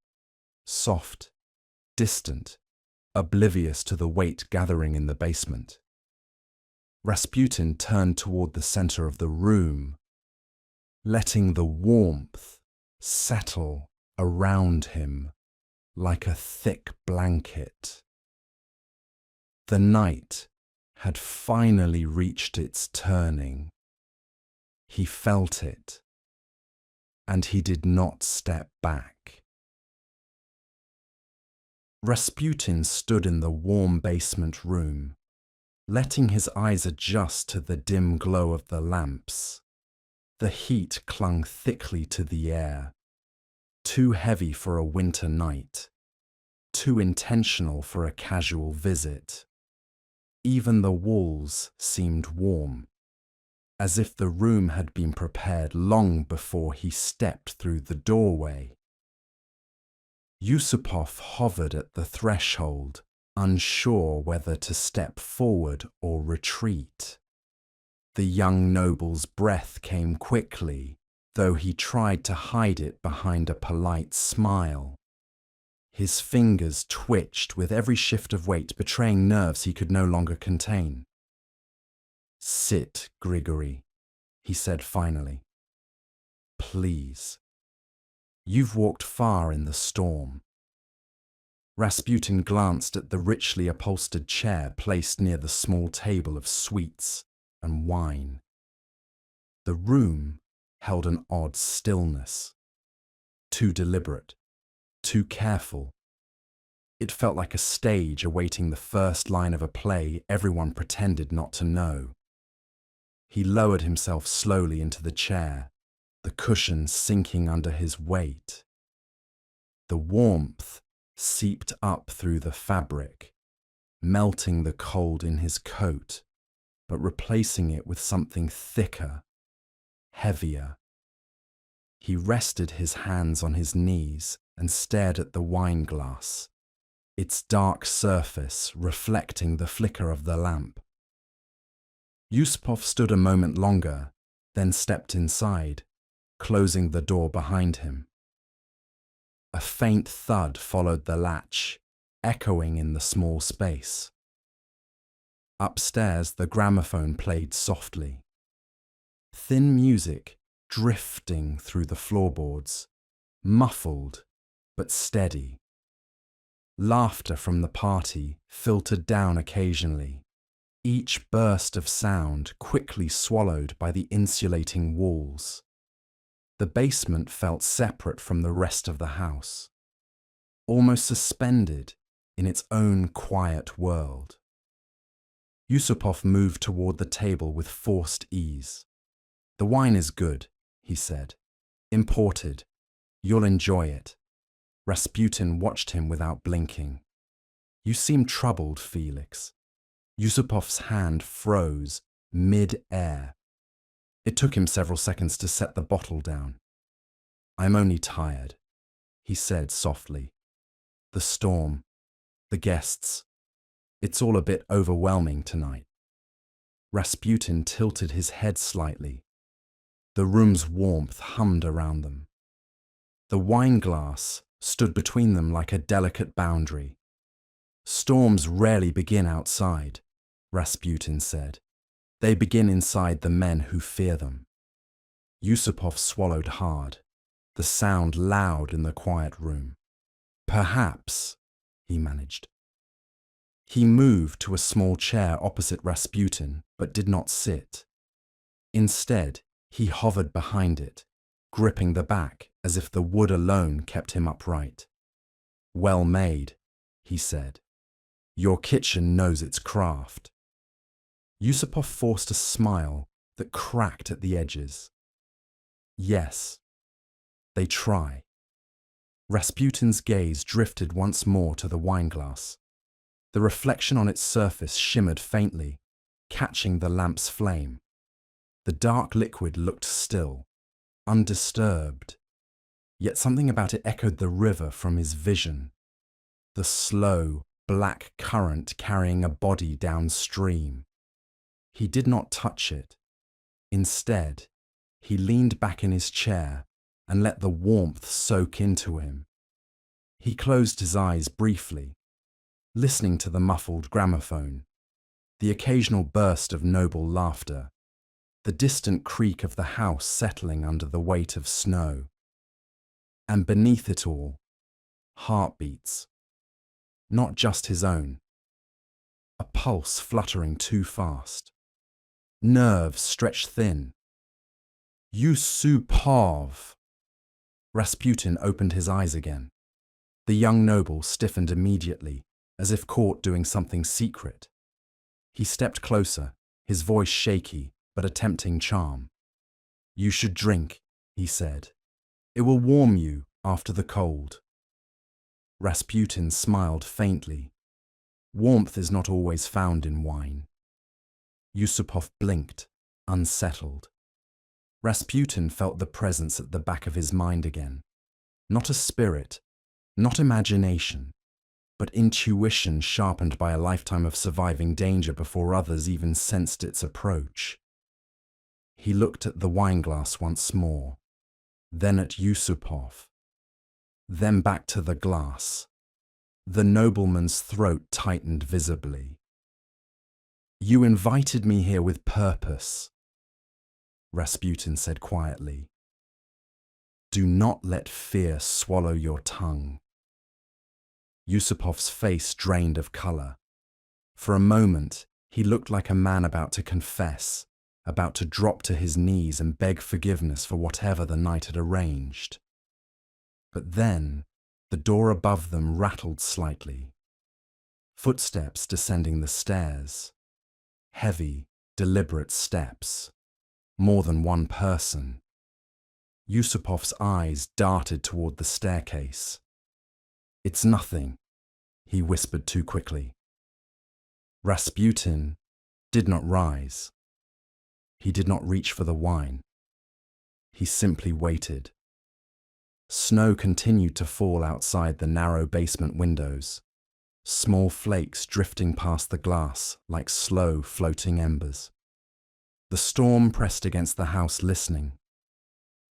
soft, distant, oblivious to the weight gathering in the basement. Rasputin turned toward the center of the room, letting the warmth settle around him like a thick blanket. The night had finally reached its turning. He felt it, and he did not step back. Rasputin stood in the warm basement room, letting his eyes adjust to the dim glow of the lamps. The heat clung thickly to the air, too heavy for a winter night, too intentional for a casual visit. Even the walls seemed warm, as if the room had been prepared long before he stepped through the doorway. Yusupov hovered at the threshold, unsure whether to step forward or retreat. The young noble's breath came quickly, though he tried to hide it behind a polite smile. His fingers twitched with every shift of weight, betraying nerves he could no longer contain. "Sit, Grigory," he said finally. "Please. You've walked far in the storm." Rasputin glanced at the richly upholstered chair placed near the small table of sweets and wine. The room held an odd stillness, too deliberate, too careful. It felt like a stage awaiting the first line of a play everyone pretended not to know. He lowered himself slowly into the chair, the cushion sinking under his weight. The warmth seeped up through the fabric, melting the cold in his coat, but replacing it with something thicker, heavier. He rested his hands on his knees and stared at the wine glass, its dark surface reflecting the flicker of the lamp. Yusupov stood a moment longer, then stepped inside, closing the door behind him. A faint thud followed the latch, echoing in the small space. Upstairs, the gramophone played softly. Thin music drifting through the floorboards, muffled but steady. Laughter from the party filtered down occasionally, each burst of sound quickly swallowed by the insulating walls. The basement felt separate from the rest of the house, almost suspended in its own quiet world. Yusupov moved toward the table with forced ease. "The wine is good," he said. "Imported. You'll enjoy it." Rasputin watched him without blinking. "You seem troubled, Felix." Yusupov's hand froze mid-air. It took him several seconds to set the bottle down. "I'm only tired," he said softly. "The storm, the guests, it's all a bit overwhelming tonight." Rasputin tilted his head slightly. The room's warmth hummed around them. The wine glass stood between them like a delicate boundary. "Storms rarely begin outside," Rasputin said. "They begin inside the men who fear them." Yusupov swallowed hard, the sound loud in the quiet room. "Perhaps," he managed. He moved to a small chair opposite Rasputin, but did not sit. Instead, he hovered behind it, gripping the back as if the wood alone kept him upright. "Well made," he said. "Your kitchen knows its craft." Yusupov forced a smile that cracked at the edges. "Yes, they try." Rasputin's gaze drifted once more to the wineglass. The reflection on its surface shimmered faintly, catching the lamp's flame. The dark liquid looked still, undisturbed, yet something about it echoed the river from his vision, the slow, black current carrying a body downstream. He did not touch it. Instead, he leaned back in his chair and let the warmth soak into him. He closed his eyes briefly, listening to the muffled gramophone, the occasional burst of noble laughter, the distant creak of the house settling under the weight of snow. And beneath it all, heartbeats. Not just his own. A pulse fluttering too fast. Nerves stretched thin. "Yusupov!" Rasputin opened his eyes again. The young noble stiffened immediately, as if caught doing something secret. He stepped closer, his voice shaky, but a tempting charm. "You should drink," he said. "It will warm you after the cold." Rasputin smiled faintly. Warmth is not always found in wine. Yusupov blinked, unsettled. Rasputin felt the presence at the back of his mind again. Not a spirit, not imagination, but intuition sharpened by a lifetime of surviving danger before others even sensed its approach. He looked at the wineglass once more, then at Yusupov, then back to the glass. The nobleman's throat tightened visibly. "You invited me here with purpose," Rasputin said quietly. "Do not let fear swallow your tongue." Yusupov's face drained of color. For a moment, he looked like a man about to confess, about to drop to his knees and beg forgiveness for whatever the night had arranged. But then, the door above them rattled slightly. Footsteps descending the stairs. Heavy, deliberate steps. More than one person. Yusupov's eyes darted toward the staircase. "It's nothing," he whispered too quickly. Rasputin, did not rise. He did not reach for the wine. He simply waited. Snow continued to fall outside the narrow basement windows, small flakes drifting past the glass like slow floating embers. The storm pressed against the house, listening.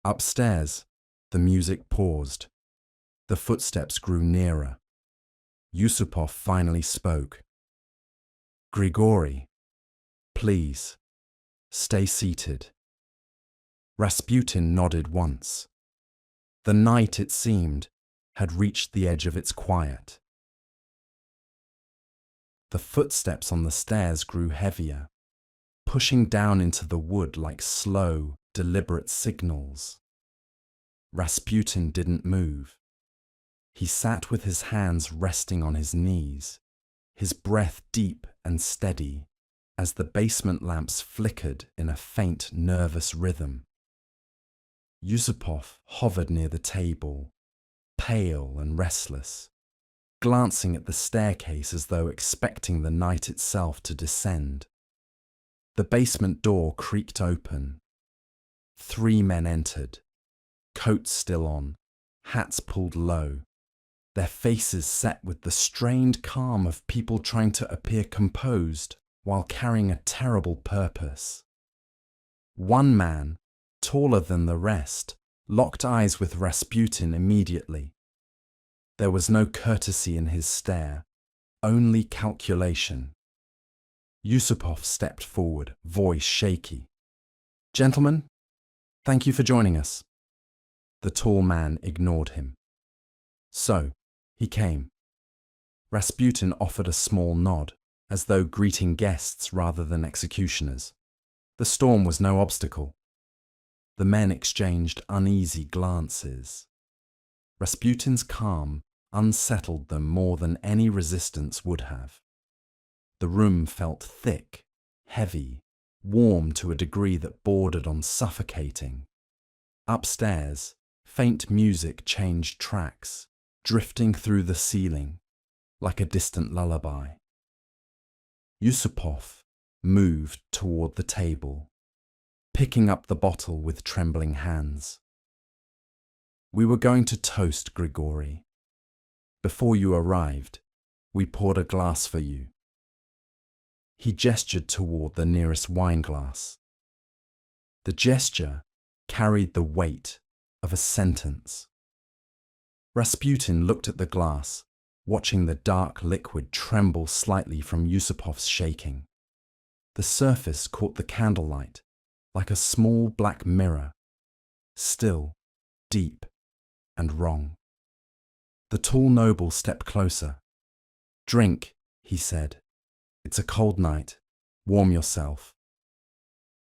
Upstairs, the music paused. The footsteps grew nearer. Yusupov finally spoke. "Grigori, please, stay seated." Rasputin nodded once. The night, it seemed, had reached the edge of its quiet. The footsteps on the stairs grew heavier, pushing down into the wood like slow, deliberate signals. Rasputin didn't move. He sat with his hands resting on his knees, his breath deep and steady as the basement lamps flickered in a faint, nervous rhythm. Yusupov hovered near the table, pale and restless, glancing at the staircase as though expecting the night itself to descend. The basement door creaked open. 3 men entered, coats still on, hats pulled low, their faces set with the strained calm of people trying to appear composed while carrying a terrible purpose. One man, taller than the rest, locked eyes with Rasputin immediately. There was no courtesy in his stare, only calculation. Yusupov stepped forward, voice shaky. "Gentlemen, thank you for joining us." The tall man ignored him. So, he came. Rasputin offered a small nod, as though greeting guests rather than executioners. The storm was no obstacle. The men exchanged uneasy glances. Rasputin's calm unsettled them more than any resistance would have. The room felt thick, heavy, warm to a degree that bordered on suffocating. Upstairs, faint music changed tracks, drifting through the ceiling like a distant lullaby. Yusupov moved toward the table, picking up the bottle with trembling hands. "We were going to toast, Grigori. Before you arrived, we poured a glass for you." He gestured toward the nearest wine glass. The gesture carried the weight of a sentence. Rasputin looked at the glass, watching the dark liquid tremble slightly from Yusupov's shaking. The surface caught the candlelight like a small black mirror, still, deep, and wrong. The tall noble stepped closer. "Drink," he said. "It's a cold night. Warm yourself."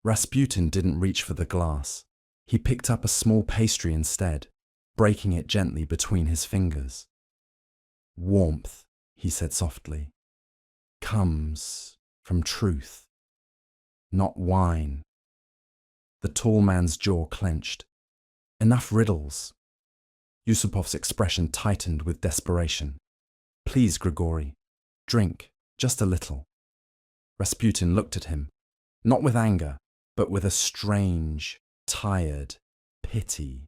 Rasputin didn't reach for the glass. He picked up a small pastry instead, breaking it gently between his fingers. "Warmth," he said softly, "comes from truth, not wine." The tall man's jaw clenched. "Enough riddles." Yusupov's expression tightened with desperation. "Please, Grigori, drink, just a little." Rasputin looked at him, not with anger, but with a strange, tired pity.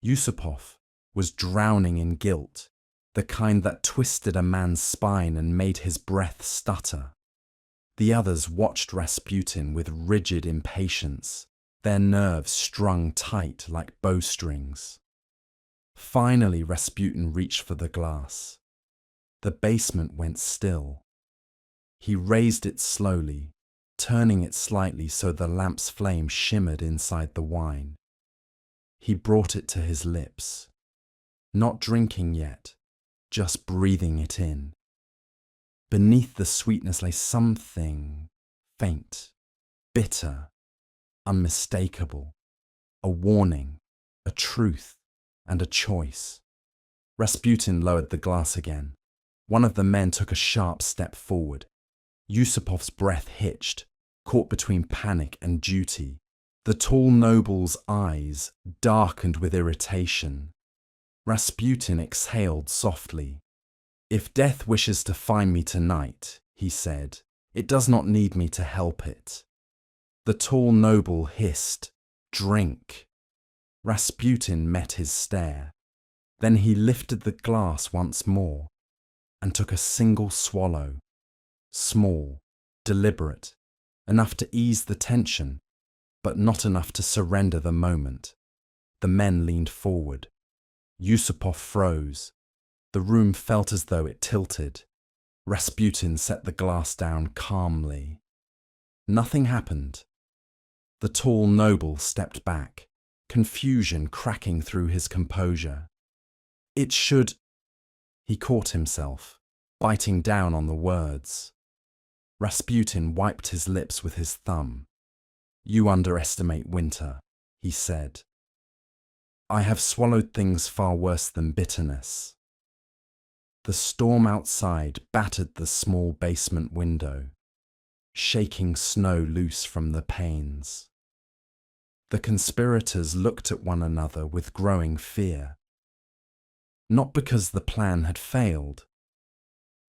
Yusupov was drowning in guilt, the kind that twisted a man's spine and made his breath stutter. The others watched Rasputin with rigid impatience, their nerves strung tight like bowstrings. Finally, Rasputin reached for the glass. The basement went still. He raised it slowly, turning it slightly so the lamp's flame shimmered inside the wine. He brought it to his lips, not drinking yet, just breathing it in. Beneath the sweetness lay something faint, bitter, unmistakable, a warning, a truth, and a choice. Rasputin lowered the glass again. One of the men took a sharp step forward. Yusupov's breath hitched, caught between panic and duty. The tall noble's eyes darkened with irritation. Rasputin exhaled softly. "If death wishes to find me tonight," he said, It does not need me to help it. The tall noble hissed, "Drink." Rasputin met his stare. Then he lifted the glass once more and took a single swallow, small, deliberate, enough to ease the tension, but not enough to surrender the moment. The men leaned forward. Yusupov froze. The room felt as though it tilted. Rasputin set the glass down calmly. Nothing happened. The tall noble stepped back, confusion cracking through his composure. It should... He caught himself, biting down on the words. Rasputin wiped his lips with his thumb. "You underestimate winter," he said. "I have swallowed things far worse than bitterness." The storm outside battered the small basement window, shaking snow loose from the panes. The conspirators looked at one another with growing fear. Not because the plan had failed,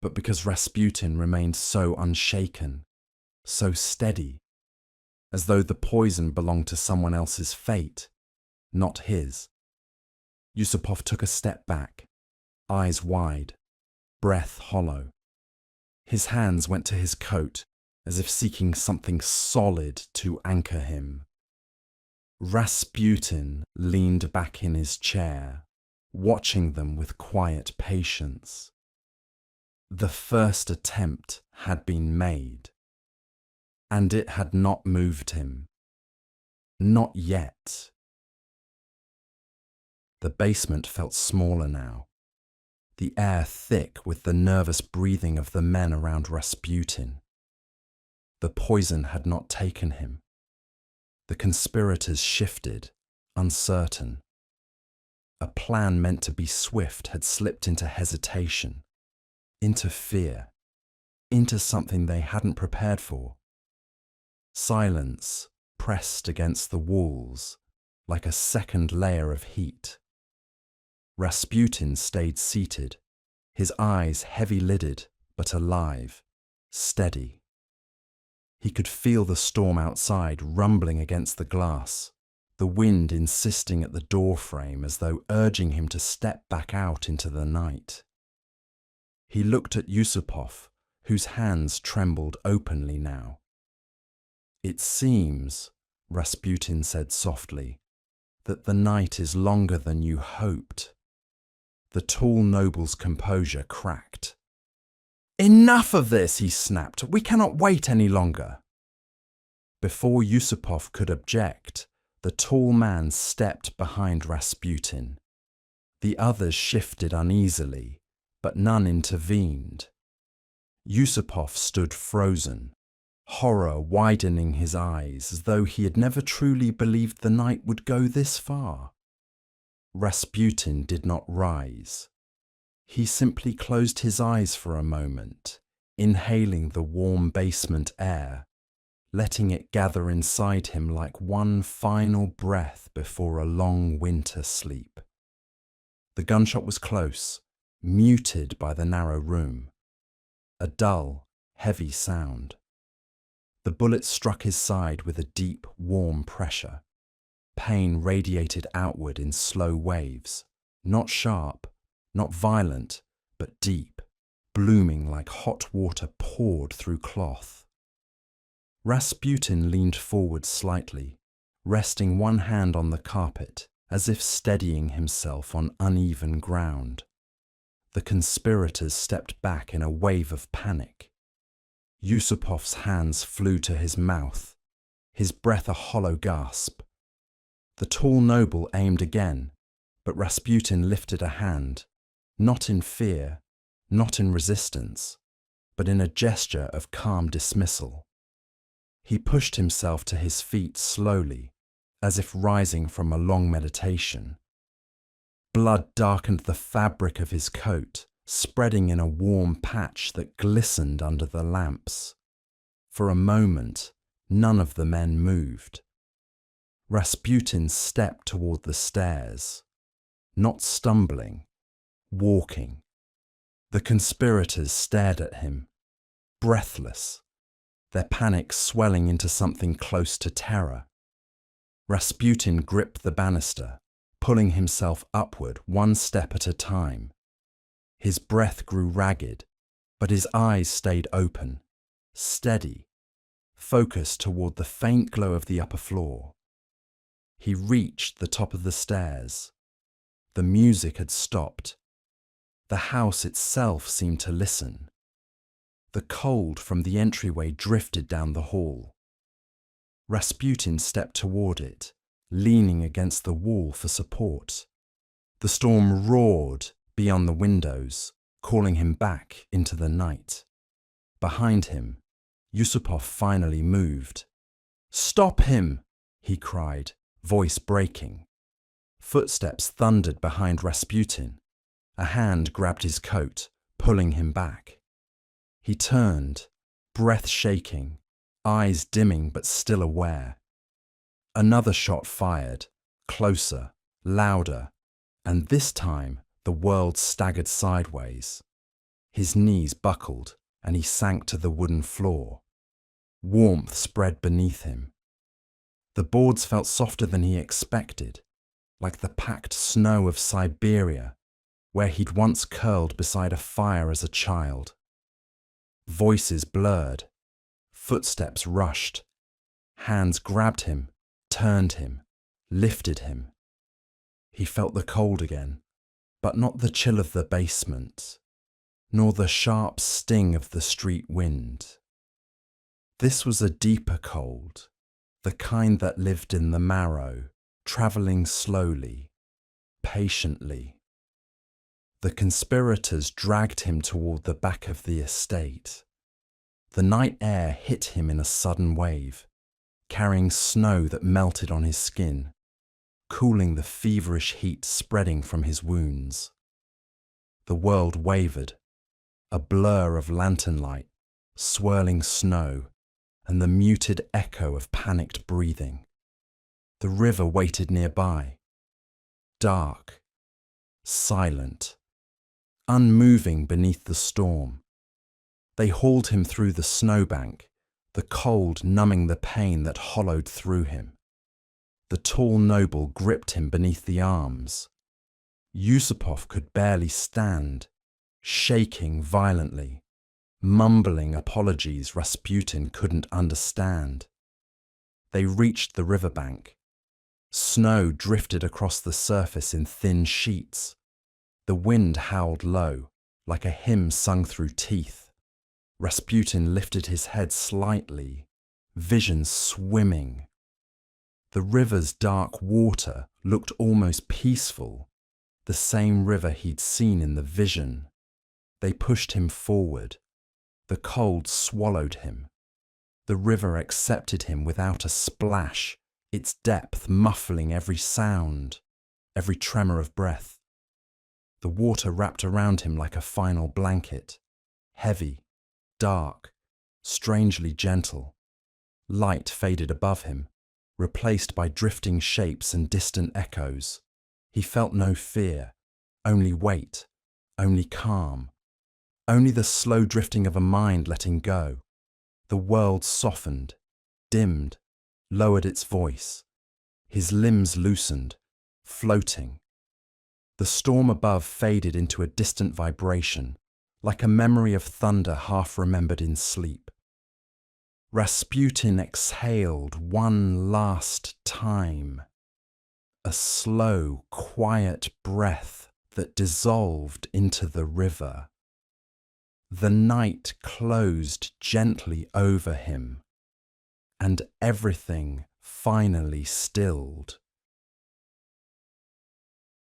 but because Rasputin remained so unshaken, so steady, as though the poison belonged to someone else's fate, not his. Yusupov took a step back, eyes wide, breath hollow. His hands went to his coat, as if seeking something solid to anchor him. Rasputin leaned back in his chair, watching them with quiet patience. The first attempt had been made, and it had not moved him. Not yet. The basement felt smaller now, the air thick with the nervous breathing of the men around Rasputin. The poison had not taken him. The conspirators shifted, uncertain. A plan meant to be swift had slipped into hesitation, into fear, into something they hadn't prepared for. Silence pressed against the walls like a second layer of heat. Rasputin stayed seated, his eyes heavy-lidded but alive, steady. He could feel the storm outside rumbling against the glass, the wind insisting at the doorframe as though urging him to step back out into the night. He looked at Yusupov, whose hands trembled openly now. "It seems," Rasputin said softly, "that the night is longer than you hoped." The tall noble's composure cracked. "Enough of this," he snapped. "We cannot wait any longer." Before Yusupov could object, the tall man stepped behind Rasputin. The others shifted uneasily, but none intervened. Yusupov stood frozen, horror widening his eyes as though he had never truly believed the night would go this far. Rasputin did not rise. He simply closed his eyes for a moment, inhaling the warm basement air, letting it gather inside him like one final breath before a long winter sleep. The gunshot was close, muted by the narrow room. A dull, heavy sound. The bullet struck his side with a deep, warm pressure. Pain radiated outward in slow waves, not sharp, not violent, but deep, blooming like hot water poured through cloth. Rasputin leaned forward slightly, resting one hand on the carpet, as if steadying himself on uneven ground. The conspirators stepped back in a wave of panic. Yusupov's hands flew to his mouth, his breath a hollow gasp. The tall noble aimed again, but Rasputin lifted a hand, not in fear, not in resistance, but in a gesture of calm dismissal. He pushed himself to his feet slowly, as if rising from a long meditation. Blood darkened the fabric of his coat, spreading in a warm patch that glistened under the lamps. For a moment, none of the men moved. Rasputin stepped toward the stairs, not stumbling, walking. The conspirators stared at him, breathless, their panic swelling into something close to terror. Rasputin gripped the banister, pulling himself upward one step at a time. His breath grew ragged, but his eyes stayed open, steady, focused toward the faint glow of the upper floor. He reached the top of the stairs. The music had stopped. The house itself seemed to listen. The cold from the entryway drifted down the hall. Rasputin stepped toward it, leaning against the wall for support. The storm roared beyond the windows, calling him back into the night. Behind him, Yusupov finally moved. "Stop him!" he cried, voice breaking. Footsteps thundered behind Rasputin. A hand grabbed his coat, pulling him back. He turned, breath shaking, eyes dimming but still aware. Another shot fired, closer, louder, and this time the world staggered sideways. His knees buckled and he sank to the wooden floor. Warmth spread beneath him. The boards felt softer than he expected, like the packed snow of Siberia, where he'd once curled beside a fire as a child. Voices blurred. Footsteps rushed. Hands grabbed him, turned him, lifted him. He felt the cold again, but not the chill of the basement, nor the sharp sting of the street wind. This was a deeper cold, the kind that lived in the marrow, travelling slowly, patiently. The conspirators dragged him toward the back of the estate. The night air hit him in a sudden wave, carrying snow that melted on his skin, cooling the feverish heat spreading from his wounds. The world wavered, a blur of lantern light, swirling snow, and the muted echo of panicked breathing. The river waited nearby, dark, silent, unmoving beneath the storm. They hauled him through the snowbank, the cold numbing the pain that hollowed through him. The tall noble gripped him beneath the arms. Yusupov could barely stand, shaking violently, mumbling apologies Rasputin couldn't understand. They reached the riverbank. Snow drifted across the surface in thin sheets. The wind howled low, like a hymn sung through teeth. Rasputin lifted his head slightly, vision swimming. The river's dark water looked almost peaceful, the same river he'd seen in the vision. They pushed him forward. The cold swallowed him. The river accepted him without a splash, its depth muffling every sound, every tremor of breath. The water wrapped around him like a final blanket, heavy, dark, strangely gentle. Light faded above him, replaced by drifting shapes and distant echoes. He felt no fear, only weight, only calm, only the slow drifting of a mind letting go. The world softened, dimmed, lowered its voice. His limbs loosened, floating. The storm above faded into a distant vibration, like a memory of thunder half remembered in sleep. Rasputin exhaled one last time, a slow, quiet breath that dissolved into the river. The night closed gently over him, and everything finally stilled.